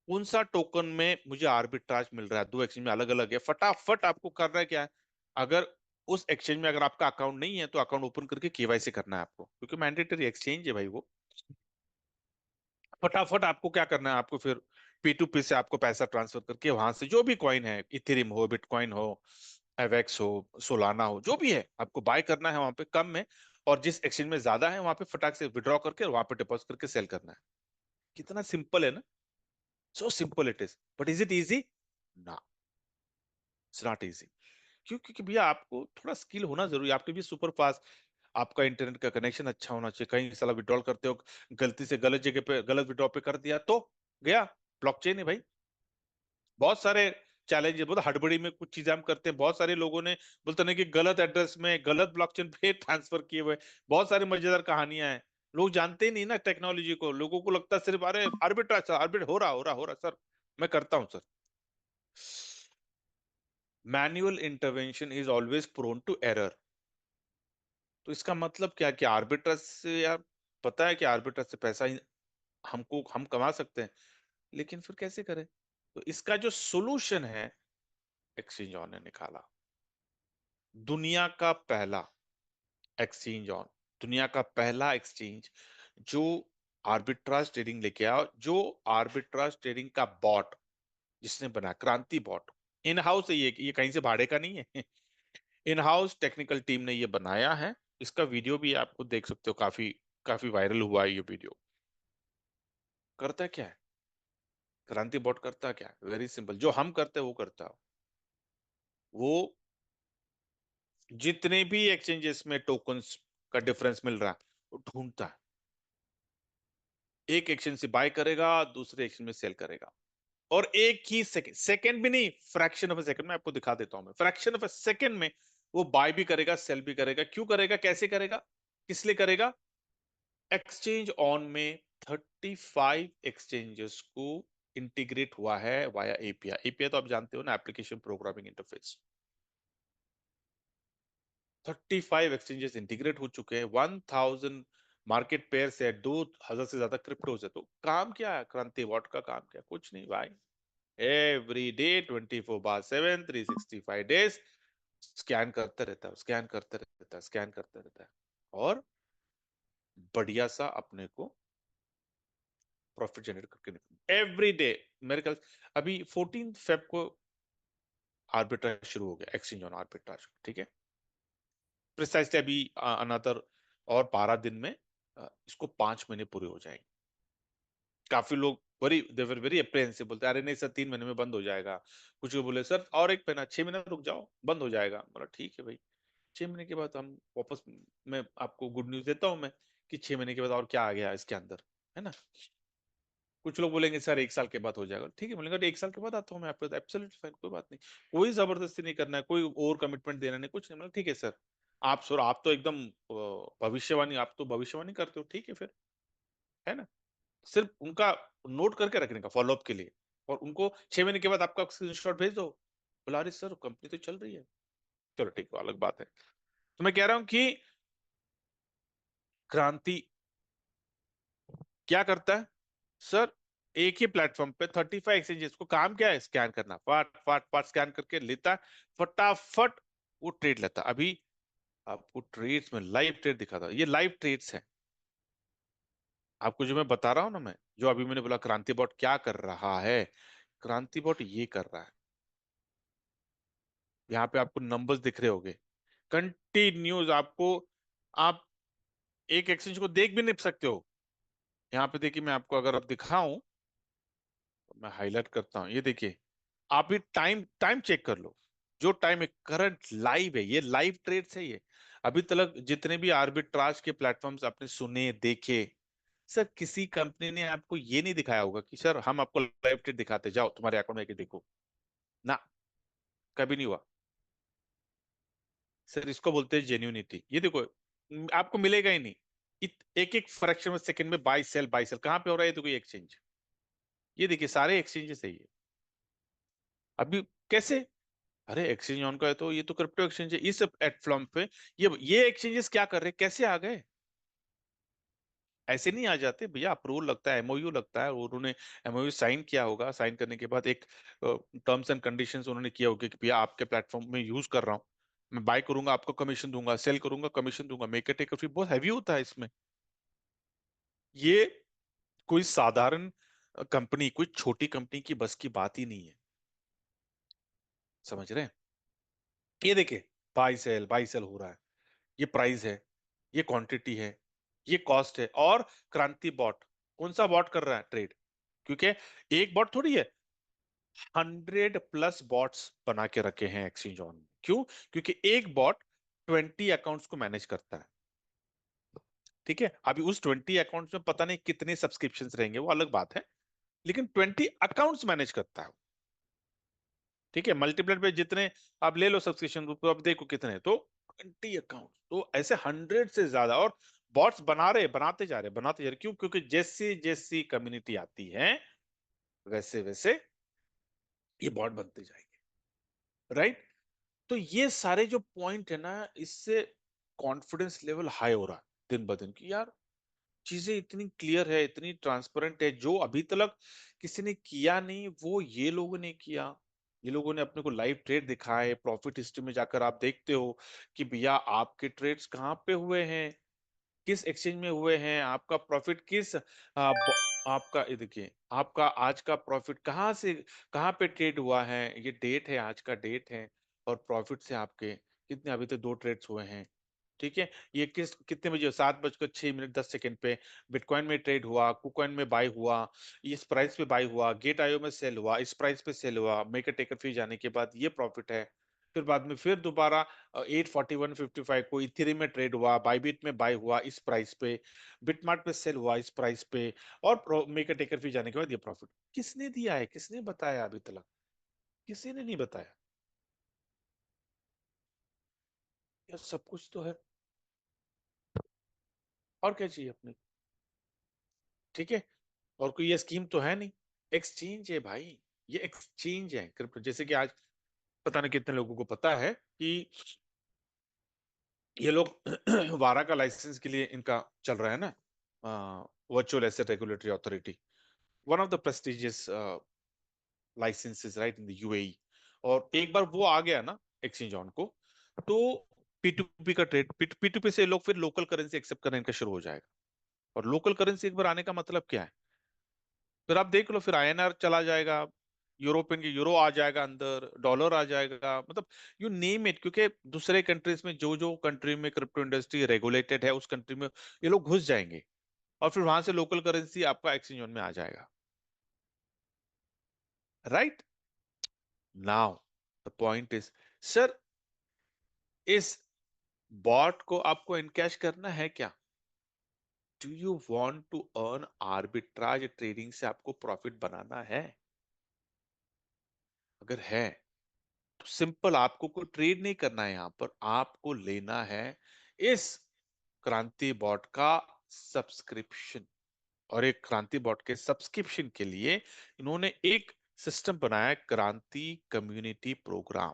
कौन सा टोकन में मुझे आर्बिट्राज मिल रहा है, दो एक्सचेंज में अलग अलग है, फटाफट आपको करना है क्या है, अगर उस एक्सचेंज में अगर आपका अकाउंट नहीं है तो अकाउंट ओपन करके केवाईसी करना है आपको, क्योंकि मैंडेटरी एक्सचेंज है भाई वो। फटाफट आपको क्या करना है, आपको फिर P2P से आपको पैसा ट्रांसफर करके वहां से जो भी कॉइन है, इथेरियम हो, बिटकॉइन हो, एवेक्स हो, सोलाना हो, जो भी है आपको बाय करना है वहां पे कम में, और जिस एक्सचेंज में ज्यादा है वहां पे फटाक से विड्रॉ करके वहां पे डिपॉजिट करके सेल करना है। कितना सिंपल है ना, so simple it is, but is it easy, ना, इट्स नॉट इजी। क्यों, क्योंकि भैया आपको थोड़ा स्किल होना जरूरी है, आपके भी सुपर फास्ट, आपका इंटरनेट का कनेक्शन अच्छा होना चाहिए, कहीं साला विड्रॉल करते हो गलती से गलत जगह पे गलत विड्रॉ पे कर दिया तो गया, ब्लॉकचेन है भाई। बहुत सारे चैलेंज है, बहुत हड़बड़ी में कुछ चीजें हम करते हैं, बहुत सारे लोगों ने बोलते नहीं कि गलत एड्रेस में गलत ब्लॉकचेन पे ट्रांसफर किए हुए, बहुत सारी मजेदार कहानियां हैं। लोग जानते ही नहीं ना टेक्नोलॉजी को, लोगों को लगता है सिर्फ अरे आर्बिट्राज आर्बिट हो रहा सर, मैं करता हूं sir. Manual intervention is always prone to error. तो इसका मतलब क्या कि आर्बिट्रज से यार, पता है कि आर्बिट्रज से पैसा हम कमा सकते हैं, लेकिन फिर कैसे करें। तो इसका जो सोल्यूशन है एक्सचेंज ऑन ने निकाला, दुनिया का पहला एक्सचेंज ऑन, दुनिया का पहला एक्सचेंज जो आर्बिट्राज ट्रेडिंग लेके आया, जो आर्बिट्राज ट्रेडिंग का बॉट जिसने बनाया, क्रांति बॉट, इन हाउस है ये कहीं से भाड़े का नहीं है। इन हाउस टेक्निकल टीम ने ये बनाया है। इसका वीडियो भी आपको देख सकते हो, काफी काफी वायरल हुआ है ये वीडियो। करता क्या है क्रांति बॉट, करता क्या है, वेरी सिंपल, जो हम करते हैं वो करता है। वो जितने भी एक्सचेंजेस में टोकन्स का डिफरेंस मिल रहा है वो ढूंढता है, एक एक्सचेंज से बाय करेगा दूसरे एक्सचेंज में सेल करेगा, और एक ही सेकंड, सेकंड भी नहीं, फ्रैक्शन ऑफ अ सेकंड में आपको दिखा देता हूं मैं, फ्रैक्शन ऑफ अ सेकंड में वो बाय भी करेगा सेल भी करेगा। क्यों करेगा, कैसे करेगा, किस लिए करेगा, एक्सचेंज ऑन में 35 एक्सचेंजेस को इंटीग्रेट हुआ है वाया एपीआई। एपीआई तो आप जानते हो ना, application programming interface. 35 exchanges integrate हो चुके हैं, 1000 मार्केट पेयर्स है, 2000 से ज्यादा क्रिप्टोज है। तो काम क्या है क्रांति वॉट का? काम क्या? कुछ नहीं भाई। एवरी डे 24/7 365 डेज स्कैन करते रहता है, स्कैन करते रहता है, स्कैन करते रहता है, और बढ़िया सा अपने को प्रॉफिट जनरेट करके एवरी डे। मेरे ख्याल अभी 14 फेब को आर्बिट्राज शुरू हो गया, एक्सचेंज ऑन आर्बिट्राज, ठीक है। प्रिसाइसली अभी अनदर और 12 दिन में इसको 5 महीने पूरे हो जाएंगे। काफी लोग वेरी दे वर वेरी अप्रेहेंसिव, बोलते अरे नहीं सर 3 महीने में बंद हो जाएगा। कुछ लोग बोले सर और 1 महीना, 6 महीना रुक जाओ बंद हो जाएगा। बोला ठीक है भाई, 6 महीने के बाद हम वापस, मैं आपको गुड न्यूज देता हूं मैं, कि 6 महीने के बाद और क्या आ गया इसके अंदर, है ना। कुछ लोग बोलेंगे सर 1 साल के बाद हो जाएगा, ठीक है बोलेंगे 1 साल के बाद आता हूँ मैं आपके साथ, एब्सोल्युटली फाइन, कोई बात नहीं। कोई जबरदस्ती नहीं करना है, कोई ओवर कमिटमेंट देना नहीं, कुछ नहीं। मतलब ठीक है सर, आप सर आप तो एकदम भविष्यवाणी, आप तो भविष्यवाणी करते हो, ठीक है फिर, है ना। सिर्फ उनका नोट करके रखने का फॉलोअप के लिए, और उनको 6 महीने के बाद आपका स्क्रीनशॉट भेज दो। बोला अरे सर कंपनी तो चल रही है, चलो ठीक है अलग बात है। तो मैं कह रहा हूं कि क्रांति क्या करता है सर, एक ही प्लेटफॉर्म पे 35 एक्सचेंजेस को काम क्या है, स्कैन करना, फाट फाट फाट स्कैन करके लेता है, फटाफट वो ट्रेड लेता है। अभी आपको ट्रेड्स में लाइव ट्रेड दिखाता है, ये लाइव ट्रेड्स है। आपको जो मैं बता रहा हूं ना, मैं जो अभी मैंने बोला क्रांति बॉट क्या कर रहा है, क्रांति बॉट ये कर रहा है। यहाँ पे आपको नंबर्स दिख रहे होंगे, कंटिन्यूज आपको, आप एक एक्सचेंज को देख भी नहीं सकते हो। यहाँ पे देखिए, मैं आपको अगर अब दिखाऊं तो मैं हाईलाइट करता हूं, ये देखिए, आप भी टाइम टाइम चेक कर लो। जो टाइम है करंट लाइव है, ये लाइव ट्रेड्स है ये। अभी तक जितने भी आर्बिट्राज के प्लेटफॉर्म्स आपने सुने देखे, सर किसी कंपनी ने आपको ये नहीं दिखाया होगा कि सर हम आपको लाइव ट्रेड दिखाते, जाओ तुम्हारे अकाउंट में आके देखो ना, कभी नहीं हुआ। सर इसको बोलते हैं जेन्युइनिटी। ये देखो, आपको मिलेगा ही नहीं। एक एक फ्रैक्शन में सेकंड में बाई सेल कहां पे हो रहा है, ये तो कोई एक्सचेंज, ये देखिए सारे एक्सचेंजेस है ये। अभी कैसे, अरे एक्सचेंज ऑन का है तो ये तो क्रिप्टो एक्सचेंज है, इस प्लेटफॉर्म पे ये एक्सचेंजेस क्या कर रहे हैं, कैसे आ गए? ऐसे नहीं आ जाते भैया, अप्रूवल लगता है, एमओयू लगता है, और उन्होंने एमओयू साइन किया होगा, साइन करने के बाद एक टर्म्स एंड कंडीशंस उन्होंने किया होगा कि भैया आपके प्लेटफॉर्म में यूज कर रहा हूँ, मैं बाय करूंगा आपको कमीशन दूंगा, सेल करूंगा कमीशन दूंगा, मेक टेक फी बहुत हैवी होता है इसमें। ये कोई साधारण कंपनी, कोई छोटी कंपनी की बस की बात ही नहीं है, समझ रहे हैं। ये देखिए, बाई सेल हो रहा है, ये प्राइस है, ये क्वांटिटी है, ये कॉस्ट है, और क्रांति बॉट कौन सा बॉट कर रहा है ट्रेड? क्योंकि एक बॉट थोड़ी है, 100+ बॉट्स बना के रखे हैं एक्सचेंज ऑन में। क्यों? क्योंकि एक बॉट 20 अकाउंट्स को मैनेज करता है, ठीक है। अभी उस 20 अकाउंट्स में पता नहीं कितने सब्सक्रिप्शंस रहेंगे, वो अलग बात है, लेकिन 20 अकाउंट्स मैनेज करता है, ठीक है। मल्टीप्लाइड पे जितने आप ले लो सब्सक्रिप्शन, तो अब देखो कितने, तो 20 अकाउंट, तो ऐसे 100 से ज्यादा, और बॉट्स बना रहे, बनाते जा रहे, बनाते जा रहे। क्यों? क्योंकि जैसी जैसी कम्युनिटी आती है वैसे वैसे ये बॉट बनते जाएंगे, राइट। तो ये सारे जो पॉइंट है ना, इससे कॉन्फिडेंस लेवल हाई हो रहा है दिन ब दिन, कि यार चीजें इतनी क्लियर है, इतनी ट्रांसपेरेंट है, जो अभी तक किसी ने किया नहीं वो ये लोगों ने किया। ये लोगों ने अपने को लाइव ट्रेड दिखाए, प्रॉफिट हिस्ट्री में जाकर आप देखते हो कि भैया आपके ट्रेड्स कहाँ पे हुए हैं, किस एक्सचेंज में हुए हैं, आपका प्रॉफिट किस आपका, ये देखिए आपका आज का प्रॉफिट कहाँ से कहाँ पे ट्रेड हुआ है, ये डेट है, आज का डेट है, और प्रॉफिट से आपके कितने, अभी तक 2 ट्रेड्स हुए हैं, ठीक है। ये कितने बजे, 7:06 पे बिटकॉइन में ट्रेड हुआ, कुकॉइन में बाय हुआ, इस प्राइस पे बाय हुआ, गेट आयो में सेल हुआ, इस प्राइस पे सेल हुआ, मेकर टेकर फी जाने के बाद ये प्रॉफिट है। फिर बाद में फिर दोबारा 841.55 को इथेरियम में ट्रेड हुआ, बाइबिट में बाय हुआ इस प्राइस पे, बिटमार्ट पे सेल हुआ इस प्राइस पे, और मेकर टेकर फी जाने के बाद ये प्रॉफिट किसने दिया है, किसने बताया अभी तक? किसी ने नहीं बताया। ये सब कुछ तो है, और क्या चाहिए अपने, ठीक है। और कोई ये स्कीम तो है नहीं, एक्सचेंज है भाई, ये एक्सचेंज है क्रिप्टो। जैसे कि आज पता नहीं कितने लोगों को पता है कि ये लोग वारा का लाइसेंस के लिए इनका चल रहा है ना, virtual asset regulatory authority, one of the prestigious licences right in the UAE. और एक बार वो आ गया ना एक्सचेंज ऑन को, तो P2P का ट्रेड, P2P से लोग फिर लोकल करेंसी एक्सेप्ट करने का शुरू हो जाएगा। और लोकल करेंसी एक बार आने का मतलब क्या है, फिर आप देख लो, फिर आईएनआर चला जाएगा, यूरोपियन की यूरो आ जाएगा अंदर, डॉलर आ जाएगा, मतलब यू नेम इट, क्योंकि दूसरे कंट्रीज में जो जो कंट्री में क्रिप्टो इंडस्ट्री रेगुलेटेड है उस कंट्री में ये लोग घुस जाएंगे, और फिर वहां से लोकल करेंसी आपका एक्सचेंज ऑन में आ जाएगा। Right now the point is, sir इस बॉट को आपको इनकैश करना है क्या? Do you want to earn arbitrage trading से आपको प्रॉफिट बनाना है? अगर है तो सिंपल, आपको कोई ट्रेड नहीं करना है, यहां पर आपको लेना है इस क्रांति बॉट का सब्सक्रिप्शन। और एक क्रांति बॉट के सब्सक्रिप्शन के लिए इन्होंने एक सिस्टम बनाया है, क्रांति कम्युनिटी प्रोग्राम।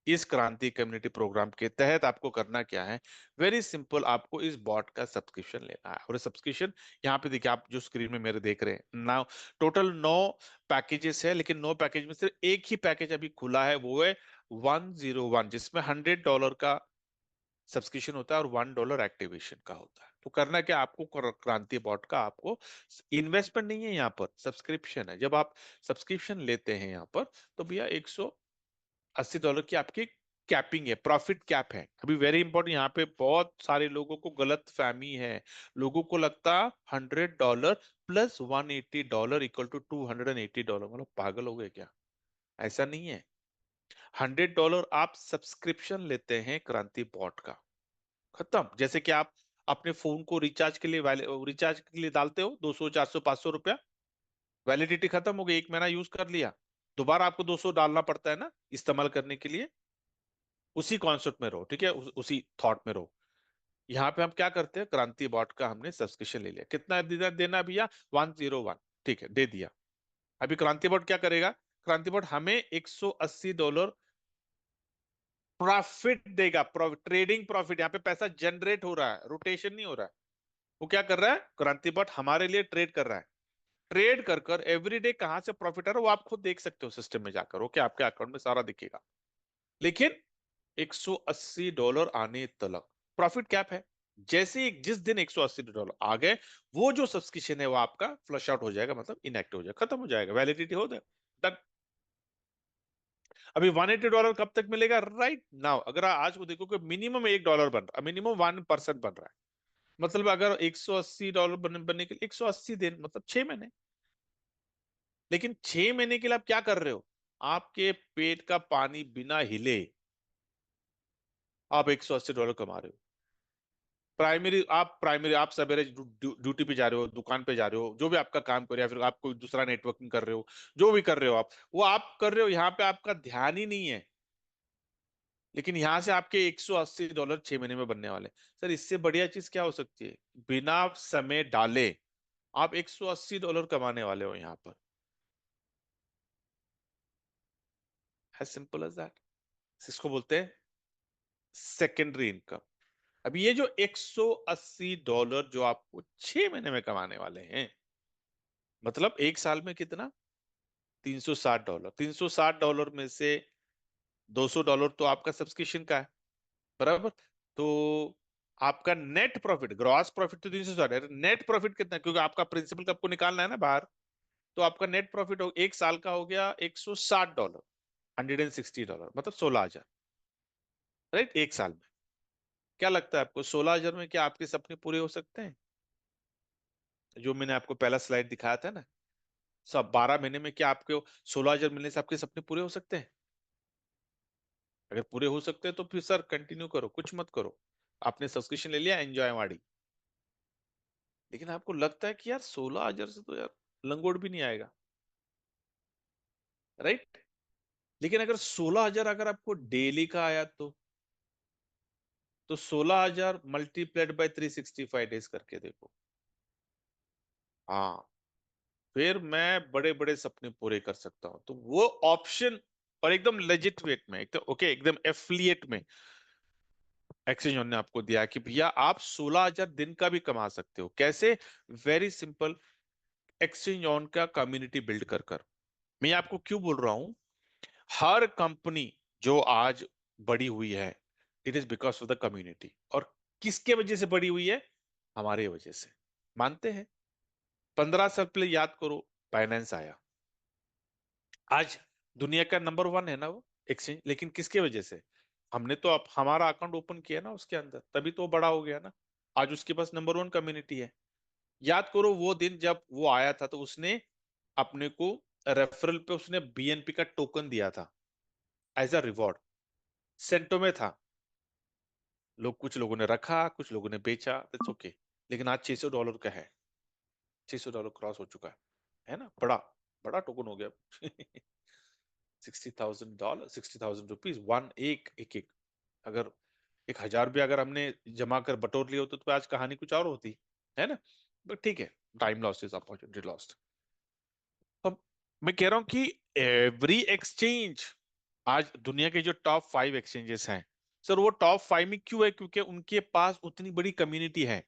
इस क्रांति कम्युनिटी प्रोग्राम के तहत आपको करना क्या है, वेरी सिंपल, आपको इस बॉट का सब्सक्रिप्शन लेना है। और सब्सक्रिप्शन यहाँ पे देखिए, आप जो स्क्रीन में मेरे देख रहे हैं ना, टोटल 9 पैकेजेस है, लेकिन 9 पैकेज में सिर्फ एक ही पैकेज अभी खुला है, वो है 101, जिसमें $100 का सब्सक्रिप्शन होता है और $1 एक्टिवेशन का होता है। तो करना क्या आपको, क्रांति बॉट का आपको इन्वेस्टमेंट नहीं है, यहाँ पर सब्सक्रिप्शन है। जब आप सब्सक्रिप्शन लेते हैं यहाँ पर, तो भैया $180 की आपकी कैपिंग है, प्रॉफिट कैप है। अभी वेरी इंपॉर्टेंट, यहाँ पे बहुत सारे लोगों को गलत फहमी है। लोगों को लगता $100 प्लस $180 इक्वल टू $280, मतलब पागल हो गए क्या? ऐसा नहीं है। $100 आप सब्सक्रिप्शन लेते हैं क्रांति बॉट का, खत्म। जैसे कि आप अपने फोन को रिचार्ज के लिए डालते हो 200 400 500 रुपया, वैलिडिटी खत्म हो गई, 1 महीना यूज कर लिया, दोबारा आपको 200 डालना पड़ता है ना इस्तेमाल करने के लिए। उसी कॉन्सेप्ट में रहो, ठीक है, उसी थॉट में रहो। यहाँ पे हम क्या करते हैं, क्रांति बॉट का हमने सब्सक्रिप्शन ले लिया, कितना देना देना भैया, 101, ठीक है, दे दिया। अभी क्रांति बॉट क्या करेगा, क्रांति बॉट हमें $180 प्रॉफिट देगा, ट्रेडिंग प्रॉफिट। यहाँ पे पैसा जनरेट हो रहा है, रोटेशन नहीं हो रहा है। वो क्या कर रहा है, क्रांति बॉट हमारे लिए ट्रेड कर रहा है। ट्रेड कर कर एवरी डे कहां से प्रॉफिट आ रहा है वो आप खुद देख सकते हो सिस्टम में जाकर, ओके, आपके अकाउंट में सारा दिखेगा। लेकिन $180 आने तक प्रॉफिट कैप है। जैसे ही जिस दिन $180 आ गए, वो जो सब्सक्रिप्शन है वो आपका फ्लश आउट हो जाएगा, मतलब इनएक्टिव हो जाएगा, खत्म हो जाएगा, वैलिडिटी हो जाए। अभी $180 कब तक मिलेगा, राइट नाउ। अगर आज को देखो कि मिनिमम $1 बन रहा है, मिनिमम 1% बन रहा है, मतलब अगर $180 बनने के लिए 180 दिन, मतलब 6 महीने। लेकिन 6 महीने के लिए आप क्या कर रहे हो, आपके पेट का पानी बिना हिले आप $180 कमा रहे हो। प्राइमरी आप सवेरे ड्यूटी पे जा रहे हो, दुकान पे जा रहे हो, जो भी आपका काम कर रहे हो, या फिर आप कोई दूसरा नेटवर्किंग कर रहे हो, जो भी कर रहे हो आप, वो आप कर रहे हो, यहाँ पे आपका ध्यान ही नहीं है। लेकिन यहां से आपके $180 6 महीने में बनने वाले। सर इससे बढ़िया चीज क्या हो सकती है, बिना समय डाले आप $180 कमाने वाले हो यहाँ पर, एज सिंपल एज दैट। इसको बोलते हैं सेकेंडरी इनकम। अब ये जो $180 जो आपको 6 महीने में कमाने वाले हैं, मतलब एक साल में कितना, $360। $360 में से $200 तो आपका सब्सक्रिप्शन का है, बराबर। तो आपका नेट प्रॉफिट, ग्रॉस प्रॉफिट तो 360 है, नेट प्रॉफिट कितना है? क्योंकि आपका प्रिंसिपल कब को निकालना है ना बाहर, तो आपका नेट प्रॉफिट हो एक साल का हो गया $160, $160, मतलब 16,000, राइट, एक साल में। क्या लगता है आपको, 16,000 में क्या आपके सपने पूरे हो सकते हैं? जो मैंने आपको पहला स्लाइड दिखाया था ना, सब 12 महीने में क्या आपके 16,000 मिलने से आपके सपने पूरे हो सकते हैं? अगर पूरे हो सकते हैं तो फिर सर कंटिन्यू करो, कुछ मत करो। आपने सब्सक्रिप्शन ले लिया, एंजॉय माड़ी। लेकिन आपको लगता है कि यार 16,000 से तो यार लंगोट भी नहीं आएगा, राइट। लेकिन अगर 16,000 अगर आपको डेली का आया, तो 16,000 मल्टीप्लाइड बाय 365 डेज करके देखो। हाँ, फिर मैं बड़े बड़े सपने पूरे कर सकता हूं। तो वो ऑप्शन, और एकदम लेजिट वेट में, एकदम ओके, एकदम एफिलिएट में, एक्सचेंज ने आपको दिया कि भैया आप 16,000 दिन का भी कमा सकते हो। कैसे? वेरी सिंपल, एक्सचेंज ऑन का कम्युनिटी बिल्ड कर कर। मैं आपको क्यों बोल रहा हूं, हर कंपनी जो आज बड़ी हुई है, it is because of the community. और किसके वजह से बड़ी हुई है? हमारे वजह से। मानते हैं? 15 साल पहले याद करो, फाइनेंस आया, आज दुनिया का नंबर वन है ना वो एक्सचेंज, लेकिन किसके वजह से? हमने तो अब हमारा अकाउंट ओपन किया ना उसके अंदर, तभी तो वो बड़ा हो गया ना। आज उसके पास नंबर वन कम्युनिटी है। याद करो वो दिन जब वो आया था, तो उसने अपने को रेफरल पे उसने बीएनपी का टोकन दिया था एज अ रिवॉर्ड। सेंटो में था, लोग, कुछ लोगों ने रखा, कुछ लोगों ने बेचा, दैट्स ओके। लेकिन आज $600 का है, $600 क्रॉस हो चुका है ना? बड़ा बड़ा टोकन हो गया। $60,000, ₹60,000 वन, एक अगर 1,000 भी अगर हमने जमा कर बटोर लिए होते तो आज कहानी कुछ और होती, है ना? बट ठीक है, time loss is opportunity lost. अब मैं कह रहा हूं कि एवरी एक्सचेंज, आज दुनिया के जो टॉप 5 एक्सचेंजेस हैं, सर वो टॉप 5 में क्यों है? क्योंकि उनके पास उतनी बड़ी कम्युनिटी है।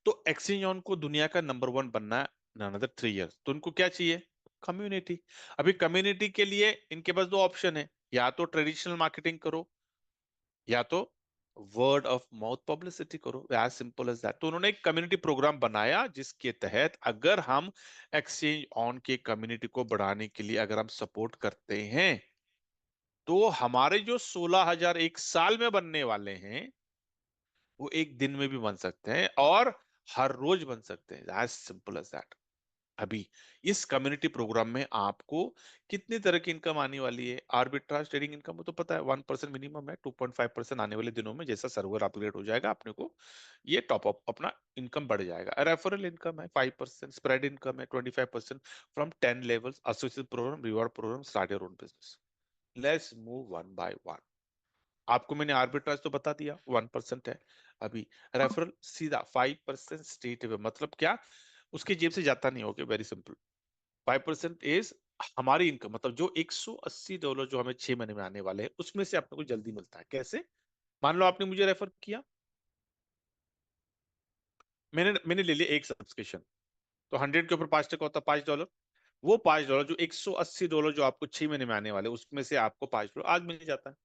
तो एक्सचेंज ऑन को दुनिया का नंबर वन बनना है इन अनदर 3 इयर्स, तो उनको क्या चाहिए? कम्युनिटी। अभी कम्युनिटी के लिए इनके पास दो ऑप्शन है, या तो ट्रेडिशनल मार्केटिंग करो, या तो वर्ड ऑफ माउथ पब्लिसिटी करो, एज सिंपल एज दैट। तो उन्होंने एक कम्युनिटी प्रोग्राम बनाया जिसके तहत अगर हम एक्सचेंज ऑन के कम्युनिटी को बढ़ाने के लिए अगर हम सपोर्ट करते हैं, तो हमारे जो 16,000 एक साल में बनने वाले हैं, वो एक दिन में भी बन सकते हैं और हर रोज बन सकते हैं, एज सिंपल एज दैट। अभी इस कम्युनिटी प्रोग्राम में आपको कितनी तरह की इनकम आने वाली है? आर्बिट्राज ट्रेडिंग इनकम तो पता है 1% मिनिमम है, 2.5% आने वाले दिनों में जैसा सर्वर अपग्रेड हो जाएगा अपने को ये टॉप अप अपना इनकम बढ़ जाएगा। रेफरल इनकम है 5%, स्प्रेड इनकम है 25% from 10 levels, associate programme, reward programme, start your own business. Let's move one by one. आपको मैंने आर्बिट्राज तो बता दिया 1% है। अभी रेफरल सीधा 5% स्ट्रेट अवे, मतलब क्या? उसके जेब से जाता नहीं, होगा, वेरी सिंपल। 5% इज हमारी इनकम, मतलब जो $180 जो हमें 6 महीने में आने वाले हैं, उसमें से आपको जल्दी मिलता है। कैसे? मान लो आपने मुझे रेफर किया, मैंने मैंने ले लिया एक सब्सक्रिप्शन, तो 100 के ऊपर 5% होता है $5। वो $5 जो $180 जो आपको 6 महीने में आने वाले, उसमें से आपको $5 आज मिल जाता है।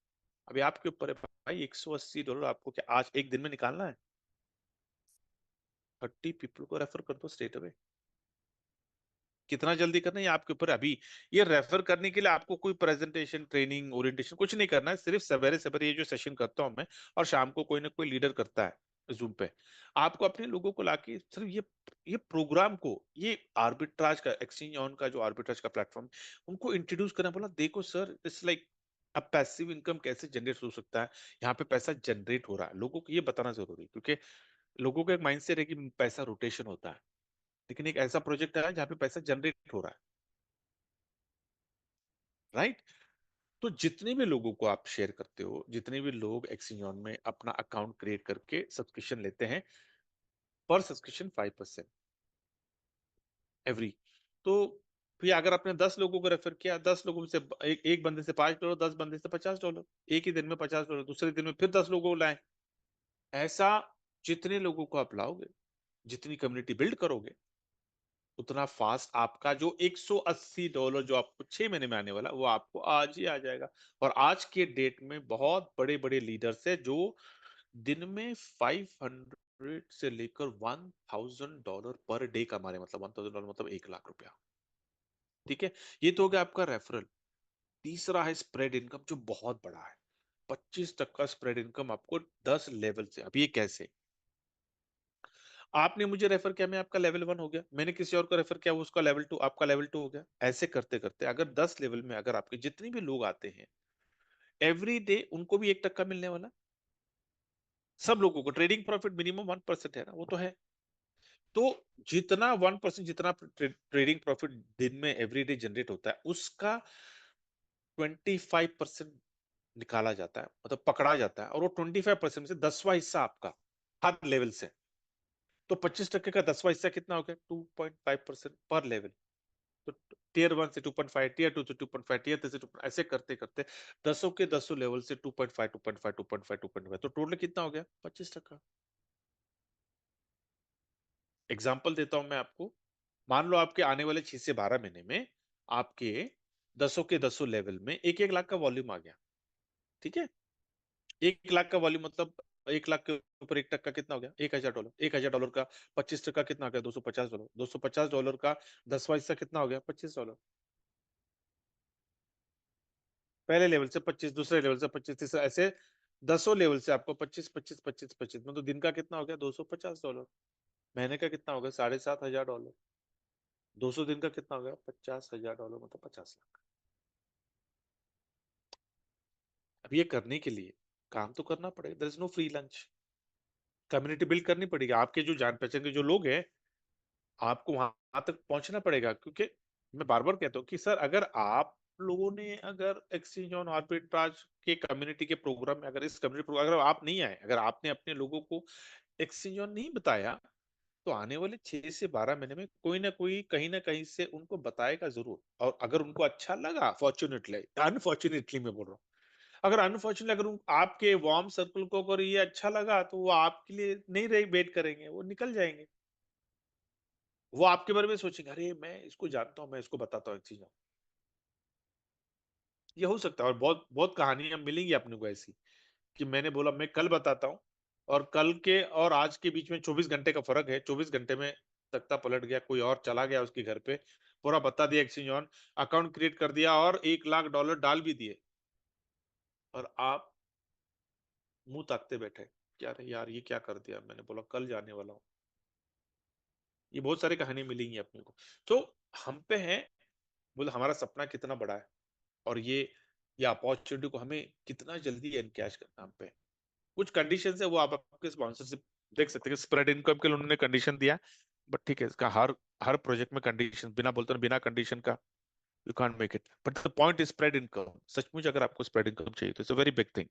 अभी आपके ऊपर है भाई, $180 आपको क्या आज एक दिन में निकालना है? 30 पीपल को रेफर कर दो स्ट्रेट अवे। कितना जल्दी करना है ये आपके ऊपर है। अभी ये रेफर करने के लिए आपको कोई प्रेजेंटेशन, ट्रेनिंग, ओरिएंटेशन कुछ नहीं करना है, सिर्फ सवेरे सवेरे ये जो सेशन करता हूं मैं, और शाम को कोई ना कोई लीडर करता है जूम पे, आपको अपने लोगों को लाके सिर्फ ये प्रोग्राम को, ये आर्बिट्राज का, एक्सचेंज ऑन का जो आर्बिट्राज का प्लेटफॉर्म, उनको इंट्रोड्यूस करना। बोला देखो सर, इट्स लाइक अब पैसिव इनकम कैसे जनरेट हो सकता है, यहाँ पे पैसा जनरेट हो रहा है, लोगों को ये बताना जरूरी है, क्योंकि लोगों का एक माइंडसेट है कि पैसा रोटेशन होता है, लेकिन एक ऐसा प्रोजेक्ट है जहाँ पे पैसा जनरेट हो रहा है, राइट? तो जितने भी लोगों को आप शेयर करते हो, जितने भी लोग एक्सियन में अपना अकाउंट क्रिएट करके सब्सक्रिप्शन लेते हैं, पर सब्सक्रिप्शन 5% एवरी, तो फिर अगर आपने 10 लोगों को रेफर किया, 10 लोगों से एक बंदे से $5, 10 बंदे से $50, एक ही दिन में $50, दूसरे दिन में फिर 10 लोगों को लाए। ऐसा जितने लोगों को आप लाओगे, जितनी कम्युनिटी बिल्ड करोगे, उतना फास्ट आपका जो $180 जो आपको 6 महीने में आने वाला, वो आपको आज ही आ जाएगा। और आज के डेट में बहुत बड़े बड़े लीडर्स है जो दिन में 500 से लेकर $1,000 पर डे कमा रहे हैं, मतलब $1,000 मतलब 1 लाख रुपया। ठीक है, ये तो हो गया आपका रेफरल। तीसरा है स्प्रेड इनकम, जो बहुत बड़ा है। 25% स्प्रेड इनकम आपको 10 लेवल से। अब ये कैसे? आपने मुझे रेफर किया, मैं आपका लेवल 1 हो गया, मैंने किसी और को रेफर किया, वो उसका लेवल 2, आपका लेवल 2 हो गया। ऐसे करते करते अगर 10 लेवल में अगर आपके जितने भी लोग आते हैं, एवरी डे उनको भी 1% मिलने वाला। सब लोगों को ट्रेडिंग प्रॉफिट मिनिमम 1% है ना, वो तो है। तो जितना 1%, जितना ट्रेडिंग प्रॉफिट दिन में एवरी डे जनरेट होता है, उसका 25% निकाला जाता है, मतलब पकड़ा जाता है, और वो 25% में से 10वां हिस्सा आपका हर लेवल से। तो 25% का 10वां हिस्सा कितना हो गया? 2.5% पर लेवल। तो टियर 1 से 2.5, टियर 2 से 2.5, टियर 3 से 2, ऐसे करते करते दसों के दसों लेवल से 2.5, 2.5, 2.5, 2.5, तो टोटल कितना हो गया? 25%। एग्जाम्पल देता हूं मैं आपको। मान लो आपके आने वाले 6 से 12 महीने में आपके दसों के दसों लेवल में 1-1 लाख का वॉल्यूम आ गया। ठीक है, 1 लाख का वॉल्यूम मतलब 1 लाख के ऊपर 1% कितना हो गया? $1,000। $1,000 का 25% कितना हो गया? $250। $250 का 10वां हिस्सा कितना हो गया? $25। पहले लेवल से 25, दूसरे लेवल से 25, तीसरा, ऐसे दसों लेवल से आपको 25, 25, 25, 25, मतलब दिन का कितना हो गया? $250। महीने का कितना हो गया? $7,500। 200 दिन का कितना हो गया? $50,000, मतलब 50 लाख। अब ये करने के लिए काम तो करना पड़ेगा। There is no free lunch. Community build करनी पड़ेगी। आपके जो जान पहचान के जो लोग हैं, आपको वहां तक पहुंचना पड़ेगा। क्योंकि मैं बार बार कहता हूँ कि सर, अगर आप लोगों ने अगर एक्सचेंज ऑन आर्बिट्राज के कम्युनिटी के प्रोग्राम में, अगर इस कम्युनिटी प्रोग्राम अगर आप नहीं आए, अगर आपने अपने लोगों को एक्सचेंज ऑन नहीं बताया, तो आने वाले 6 से 12 महीने में कोई ना कहीं से उनको बताएगा जरूर। और अगर उनको अच्छा लगा, फॉर्चुनेटली, अनफॉर्चुनेटली मैं बोल रहा हूँ, अगर अनफॉर्चुनेटली अगर आपके वार्म सर्कल को अगर ये अच्छा लगा, तो वो आपके लिए नहीं रही वेट करेंगे, वो निकल जाएंगे। वो आपके बारे में सोचेंगे, अरे मैं इसको जानता हूँ, मैं इसको बताता हूँ एक चीज। ये हो सकता है। और बहुत बहुत कहानियां मिलेंगी अपने को ऐसी, कि मैंने बोला मैं कल बताता हूँ, और कल के और आज के बीच में 24 घंटे का फर्क है। 24 घंटे में तख्ता पलट गया, कोई और चला गया उसके घर पे, पूरा बता दिया एक्सचेंज ऑन, अकाउंट क्रिएट कर दिया और $1 लाख डाल भी दिए, और आप मुंह ताकते बैठे कि अरे यार ये क्या कर दिया। मैंने बोला कल जाने वाला हूँ। ये बहुत सारी कहानी मिलेंगी अपने को। तो हम पे है, बोले हमारा सपना कितना बड़ा है, और ये अपॉर्चुनिटी को हमें कितना जल्दी एनकैश करना हम पे। कुछ कंडीशन है, वो आप आपके स्पॉन्सरशिप देख सकते हैं। स्प्रेड इनकम के लिए उन्होंने कंडीशन दिया, बट ठीक है, इसका हर हर प्रोजेक्ट में कंडीशन, बिना बोलते बिना कंडीशन का you can't make it. But the point is spread income. सचमुच अगर आपको स्प्रेड इनकम चाहिए तो it's a very big thing.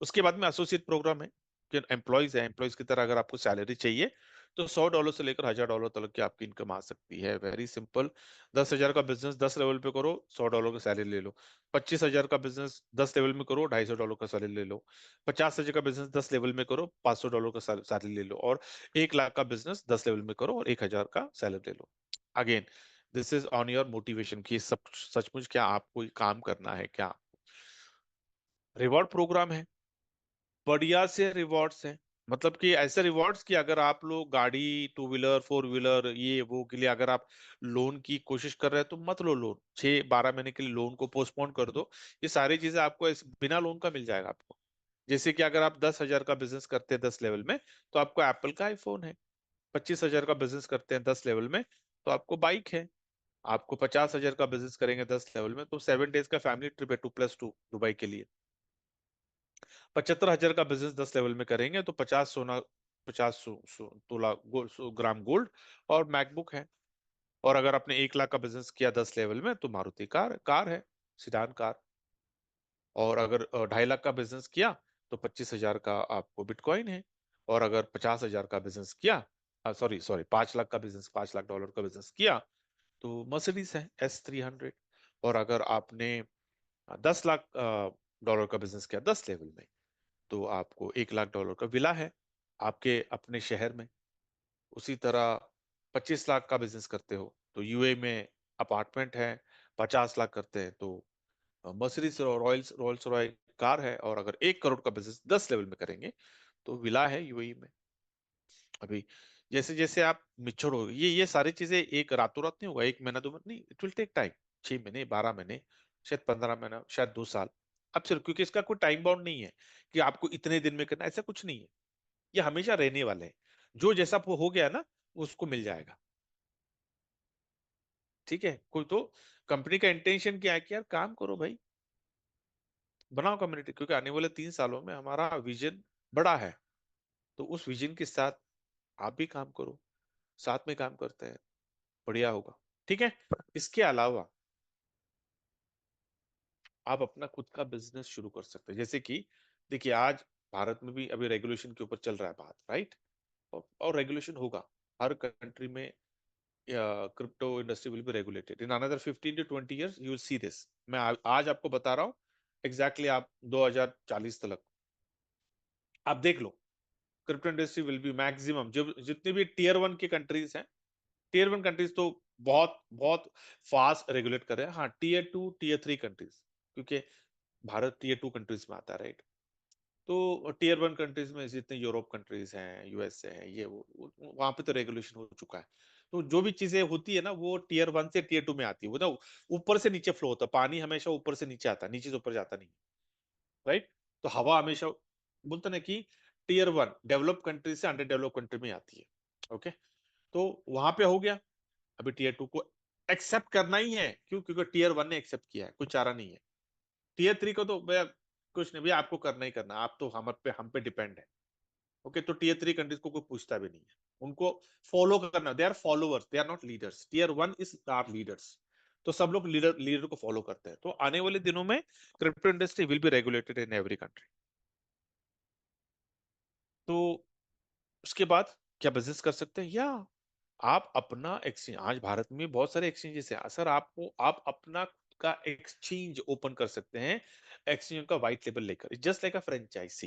उसके बाद में एसोसिएट प्रोग्राम है, कि एम्प्लॉयज है, एम्प्लॉयज की तरह अगर आपको सैलरी चाहिए, तो $100 से लेकर $1,000 तक की आपकी इनकम आ सकती है। Very simple. 10,000 का बिजनेस 10 लेवल पे करो, $100 का सैलरी ले लो। 25,000 का बिजनेस 10 लेवल में करो, $250 का सैलरी ले लो। 50,000 का बिजनेस 10 लेवल में करो, $500 का सैलरी ले लो। और 1 लाख का बिजनेस 10 लेवल में करो और 1,000 का सैलरी ले लो। Again, this is on your motivation, कि सब सचमुच क्या आपको काम करना है क्या। रिवॉर्ड प्रोग्राम है, बढ़िया से रिवॉर्ड्स हैं। मतलब कि ऐसे रिवॉर्ड्स कि अगर आप लोग गाड़ी, टू व्हीलर, फोर व्हीलर, ये वो के लिए अगर आप लोन की कोशिश कर रहे हैं, तो मत लो लोन। 6-12 महीने के लिए लोन को पोस्टपोन कर दो। ये सारी चीजें आपको बिना लोन का मिल जाएगा आपको। जैसे कि अगर आप 10,000 का बिजनेस करते हैं 10 लेवल में, तो आपको एप्पल का आईफोन है। 25,000 का बिजनेस करते हैं 10 लेवल में, तो आपको बाइक है। आपको 50,000 का बिजनेस करेंगे 10 लेवल में, तो 7 डेज का फैमिली ट्रिप है 2+2 दुबई के लिए। 75,000 का बिजनेस 10 लेवल में करेंगे, तो 50 सोना, 50 तोला गोल्ड, ग्राम गोल्ड और मैकबुक है। और अगर आपने 1 लाख का बिजनेस किया 10 लेवल में, तो मारुति कार कार है, सिडान कार। और अगर 2.5 लाख का बिजनेस किया, तो 25,000 का आपको बिटकॉइन है। और अगर 50,000 का बिजनेस किया, सॉरी सॉरी, 5 लाख का बिजनेस, $5 लाख का बिजनेस किया, तो मर्सिडीज है S300। और अगर आपने 10 लाख डॉलर का बिजनेस किया 10 लेवल में, तो आपको $1 लाख का विला है आपके अपने शहर में। उसी तरह 25 लाख का बिजनेस करते हो, तो यूए में अपार्टमेंट है। 50 लाख करते हैं, तो Mercedes Royals Rolls Royce car है। और अगर 1 करोड़ का बिजनेस 10 लेवल में करेंगे, तो विला है यूएई में। अभी जैसे जैसे आप मिच्योर हो, ये सारी चीजें एक रातों रात नहीं होगा, 1 महीना 2 महीना नहीं, इट विल टेक टाइम। 6 महीने, 12 महीने, शायद 15 महीना, शायद 2 साल। अब सिर्फ क्योंकि इसका कोई टाइम बाउंड नहीं है कि आपको इतने दिन में करना, ऐसा कुछ नहीं है। ये हमेशा रहने वाले हैं। जो जैसा वो हो गया ना, उसको मिल जाएगा। ठीक है, कोई तो कंपनी का इंटेंशन क्या है कि यार काम करो भाई, बनाओ कम्युनिटी, क्योंकि आने वाले 3 सालों में हमारा विजन बड़ा है। तो उस विजन के साथ आप भी काम करो, साथ में काम करते हैं, बढ़िया होगा। ठीक है। इसके अलावा आप अपना खुद का बिजनेस शुरू कर सकते हैं। जैसे कि देखिए, आज भारत में भी अभी रेगुलेशन के ऊपर चल रहा है बात, राइट। और रेगुलेशन होगा हर कंट्री में। crypto industry will be regulated in another 15 to 20 years. You will see this. मैं आज आपको बता रहा हूँ एग्जैक्टली आप 2040 तक आप देख लो, crypto industry will be maximum, जो जितने भी टीयर वन की कंट्रीज हैं, टीयर वन कंट्रीज तो बहुत बहुत फास्ट रेगुलेट कर रहे हैं। हाँ, tier two tier three countries, क्योंकि भारत टीयर टू कंट्रीज में आता है, राइट? तो टीयर वन कंट्रीज में जितने यूरोप कंट्रीज हैं, यूएसए है, ये वो वहां पे तो रेगुलेशन हो चुका है। तो जो भी चीजें होती है ना, वो टीयर वन से टीयर टू में आती है। वो ना ऊपर से नीचे फ्लो होता है, पानी हमेशा ऊपर से नीचे आता है, नीचे से ऊपर जाता नहीं, राइट? तो हवा हमेशा बोलते ना कि टीयर वन डेवलप कंट्री से अंडर डेवलप कंट्री में आती है। ओके, तो वहां पे हो गया। अभी टीयर टू को एक्सेप्ट करना ही है, क्यों? क्योंकि टीयर वन ने एक्सेप्ट किया है, कुछ चारा नहीं है। टीयर थ्री को तो भैया कुछ नहीं, भैया आपको करना ही करना, आप तो हम पे डिपेंड है। ओके, तो टीयर थ्री कंट्रीज को कोई पूछता भी नहीं है, उनको फॉलो करना, they are followers, they are not leaders. Tier one is our leaders. तो सब लोग लीडर लीडर को फॉलो करते हैं। तो आने वाले दिनों में crypto industry will be regulated in every country. तो उसके बाद क्या बिजनेस कर सकते हैं, या आप अपना एक्सचेंज, आज भारत में बहुत सारे एक्सचेंजेस हैं सर, आपको आप अपना का एक्सचेंज ओपन कर सकते हैं, एक्सचेंज का व्हाइट लेबल लेकर, just like a franchise.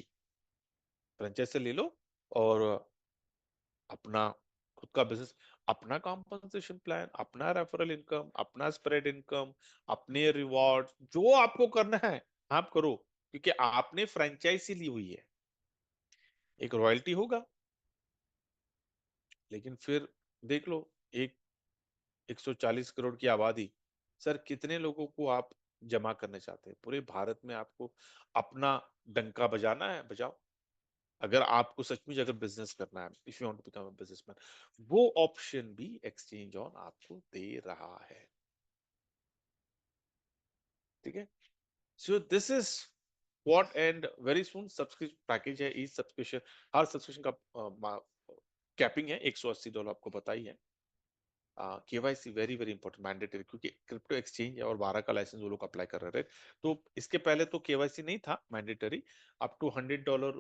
Franchise ले लो और अपना खुद का बिजनेस, अपना कॉम्पनसेशन प्लान, अपना रेफरल इनकम, अपना स्प्रेड इनकम, अपने रिवॉर्ड, जो आपको करना है आप करो, क्योंकि आपने फ्रेंचाइजी ली हुई है। एक रॉयल्टी होगा, लेकिन फिर देख लो, एक 140 करोड़ की आबादी, सर कितने लोगों को आप जमा करने चाहते हैं पूरे भारत में? आपको अपना डंका बजाना है, बजाओ। अगर आपको सच में अगर बिजनेस करना है, if you want to become a businessman, वो ऑप्शन भी एक्सचेंज ऑन आपको दे रहा है। ठीक है, so this is what, and very soon subscription package है, ई सब्सक्रिप्शन, हर सब्सक्रिप्शन का कैपिंग है $180, आपको पता ही है। KYC very very important, mandatory, क्योंकि क्रिप्टो एक्सचेंज है और 12 का लाइसेंस वो लोग अप्लाई कर रहे थे। तो इसके पहले तो केवाईसी नहीं था मैंडेटरी, अप टू $100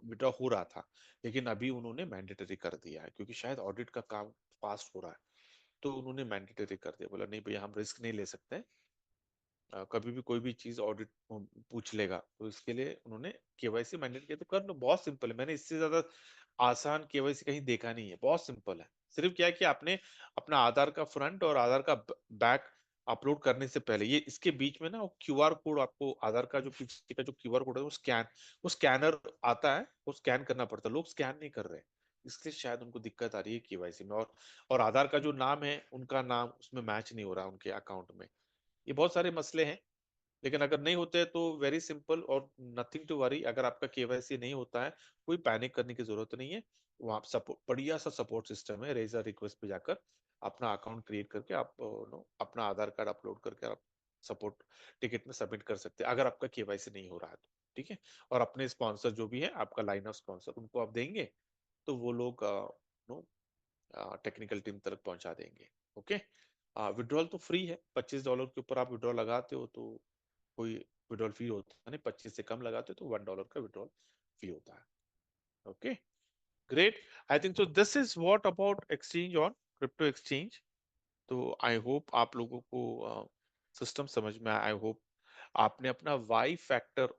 विड्रॉ हो रहा था, लेकिन अभी उन्होंने मैंडेटरी कर दिया है, क्योंकि शायद ऑडिट का काम फास्ट हो रहा है। तो उन्होंने मैंडेटरी कर दिया, बोला नहीं भैया हम रिस्क नहीं ले सकते, कभी भी कोई भी चीज ऑडिट पूछ लेगा, तो इसके लिए उन्होंने केवाईसी मैंडेट किया। तो कर लो, बहुत सिंपल है, मैंने इससे ज्यादा आसान केवाईसी कहीं देखा नहीं है, बहुत सिंपल है। सिर्फ क्या है कि आपने अपना आधार का फ्रंट और आधार का बैक अपलोड करने से पहले, ये इसके बीच में ना वो क्यूआर कोड, आपको आधार का जो पीछे का जो क्यूआर कोड है, वो स्कैनर आता है, वो स्कैन करना पड़ता है, लोग स्कैन नहीं कर रहे हैं, इसलिए शायद उनको दिक्कत आ रही है केवाईसी में। और आधार का जो नाम है, उनका नाम उसमें मैच नहीं हो रहा उनके अकाउंट में। ये बहुत सारे मसले हैं, लेकिन अगर नहीं होते तो वेरी सिंपल और नथिंग टू वरी। अगर आपका केवाईसी नहीं होता है, कोई पैनिक करने की जरूरत नहीं है। वहाँ सपोर्ट, बढ़िया सा सपोर्ट सिस्टम है, रेजर रिक्वेस्ट पे जाकर अपना अकाउंट क्रिएट करके आप नो अपना आधार कार्ड अपलोड करके आप सपोर्ट टिकट में सबमिट कर सकते हैं, अगर आपका केवाईसी नहीं हो रहा है तो। ठीक है, और अपने स्पॉन्सर जो भी है, आपका लाइन ऑफ स्पॉन्सर, उनको आप देंगे, तो वो लोग नो टेक्निकल टीम तक पहुंचा देंगे। ओके, विड्रॉल तो फ्री है, $25 के ऊपर आप विड्रॉल लगाते हो तो कोई विड्रॉल फी होता है नहीं, 25 से कम लगाते हो तो $1 का विड्रॉल फी होता है। Okay, great. I think so this is what about exchange on crypto exchange. तो आई होप आप लोगों को सिस्टम समझ में आया, आई होप आपने अपना वाई फैक्टर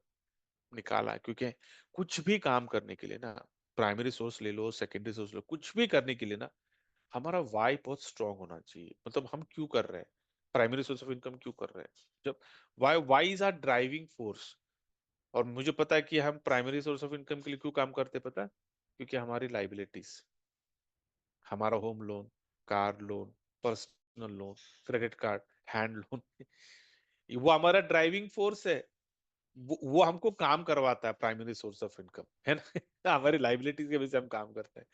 निकाला है, क्योंकि कुछ भी काम करने के लिए ना, प्राइमरी सोर्स ले लो, सेकेंडरी सोर्स ले लो, कुछ भी करने के लिए ना, हमारा वाई बहुत स्ट्रांग होना चाहिए। मतलब हम क्यों कर रहे हैं, प्राइमरी सोर्स ऑफ इनकम क्यों कर रहे हैं, जब why is our driving force. और मुझे पता है कि हम प्राइमरी सोर्स ऑफ इनकम के लिए क्यों काम करते हैं, पता है? क्योंकि हमारी लाइबिलिटीज, हमारा home loan, car loan, personal loan, credit card, hand loan, वो हमारा ड्राइविंग फोर्स है। वो हमको काम करवाता है, प्राइमरी सोर्स ऑफ इनकम है ना हमारी लाइबिलिटीज की वजह से हम काम करते हैं।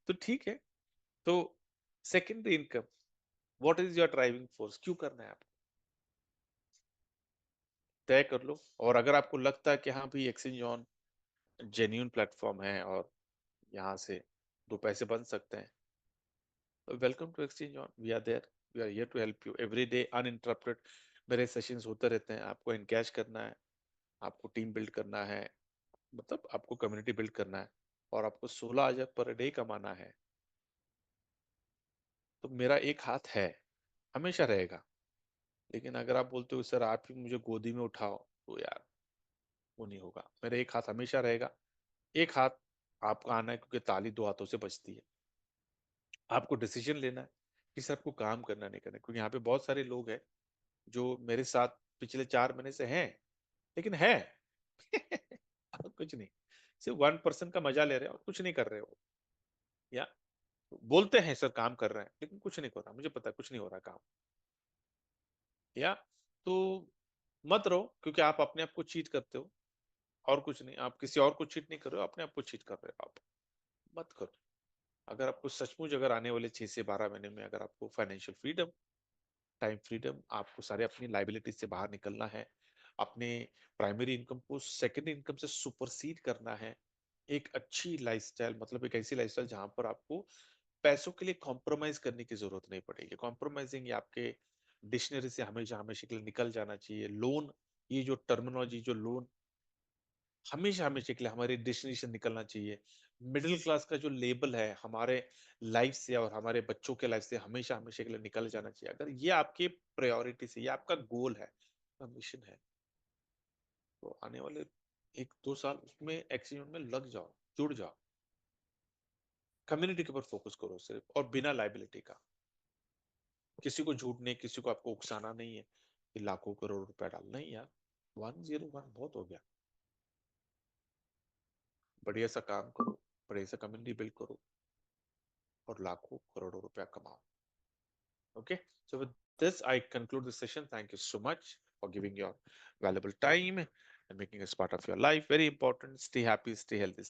तो ठीक है, तो secondary income, what is your driving force, क्यों करना है आपको, तय कर लो। और अगर आपको लगता है कि हाँ भाई एक्सचेंज ऑन जेन्यून प्लेटफॉर्म है और यहाँ से दो पैसे बन सकते हैं, welcome to exchange on, we are there, we are here to help you every day uninterrupted. मेरे सेशंस होते रहते हैं, आपको एनकैश करना है, आपको टीम बिल्ड करना है, मतलब आपको कम्युनिटी बिल्ड करना है, और आपको 16,000 पर डे कमाना है, तो तो मेरा एक हाथ है, हमेशा रहेगा। लेकिन अगर आप बोलते हो सर आप ही मुझे गोदी में उठाओ, तो यार वो नहीं होगा। मेरा एक हाथ हमेशा रहेगा। एक हाथ आपका आना है, क्योंकि ताली दो हाथों से बजती है। आपको डिसीजन लेना है कि सर आपको काम करना नहीं करना, क्योंकि यहाँ पे बहुत सारे लोग हैं जो मेरे साथ पिछले 4 महीने से हैं, लेकिन है और कुछ नहीं, सिर्फ 1% का मजा ले रहे हो और कुछ नहीं कर रहे हो। या बोलते हैं सर काम कर रहे हैं, लेकिन कुछ नहीं कर रहा, मुझे पता है कुछ नहीं हो रहा काम। या तो मत रहो, क्योंकि आप अपने आप को चीट करते हो, और कुछ नहीं। आप किसी और को चीट नहीं कर रहे हो, अपने आप को चीट कर रहे हो। आप मत करो। अगर आपको सचमुच अगर आने वाले 6 से 12 महीने में अगर आपको फाइनेंशियल फ्रीडम, टाइम फ्रीडम, आपको सारे अपनी लाइबिलिटीज से बाहर निकलना है, अपने प्राइमरी इनकम को सेकेंडरी इनकम से सुपरसीड करना है, एक अच्छी लाइफस्टाइल, मतलब एक ऐसी लाइफस्टाइल जहां पर आपको पैसों के लिए कॉम्प्रोमाइज करने की जरूरत नहीं पड़ेगी। कॉम्प्रोमाइजिंग ये आपके डिक्शनरी से हमेशा हमेशा के लिए निकल जाना चाहिए। लोन, ये जो टर्मिनोलॉजी, जो लोन, हमेशा हमेशा के लिए हमारे डिक्शनरी से निकलना चाहिए। मिडिल क्लास का जो लेबल है हमारे लाइफ से और हमारे बच्चों के लाइफ से हमेशा हमेशा के लिए निकल जाना चाहिए। अगर ये आपके प्रायोरिटी से, ये आपका गोल है, मिशन है, तो आने वाले 1-2 साल उसमें एक्सीडेंट में लग जाओ, जुड़ जाओ। कम्युनिटी के ऊपर फोकस करो सिर्फ, और बिना लाइबिलिटी का। किसी को झूठ नहीं, किसी को आपको उकसाना नहीं है कि लाखों करोड़ रुपया डाल, नहीं यार, 101 बहुत हो गया। बढ़िया सा काम करो, बढ़िया सा कम्युनिटी बिल्ड करो, और लाखों करोड़ों रुपया कमाओ। Okay, so with this I conclude the session. Thank you so much for giving your valuable time and making us part of your life. Very important. Stay happy, stay healthy,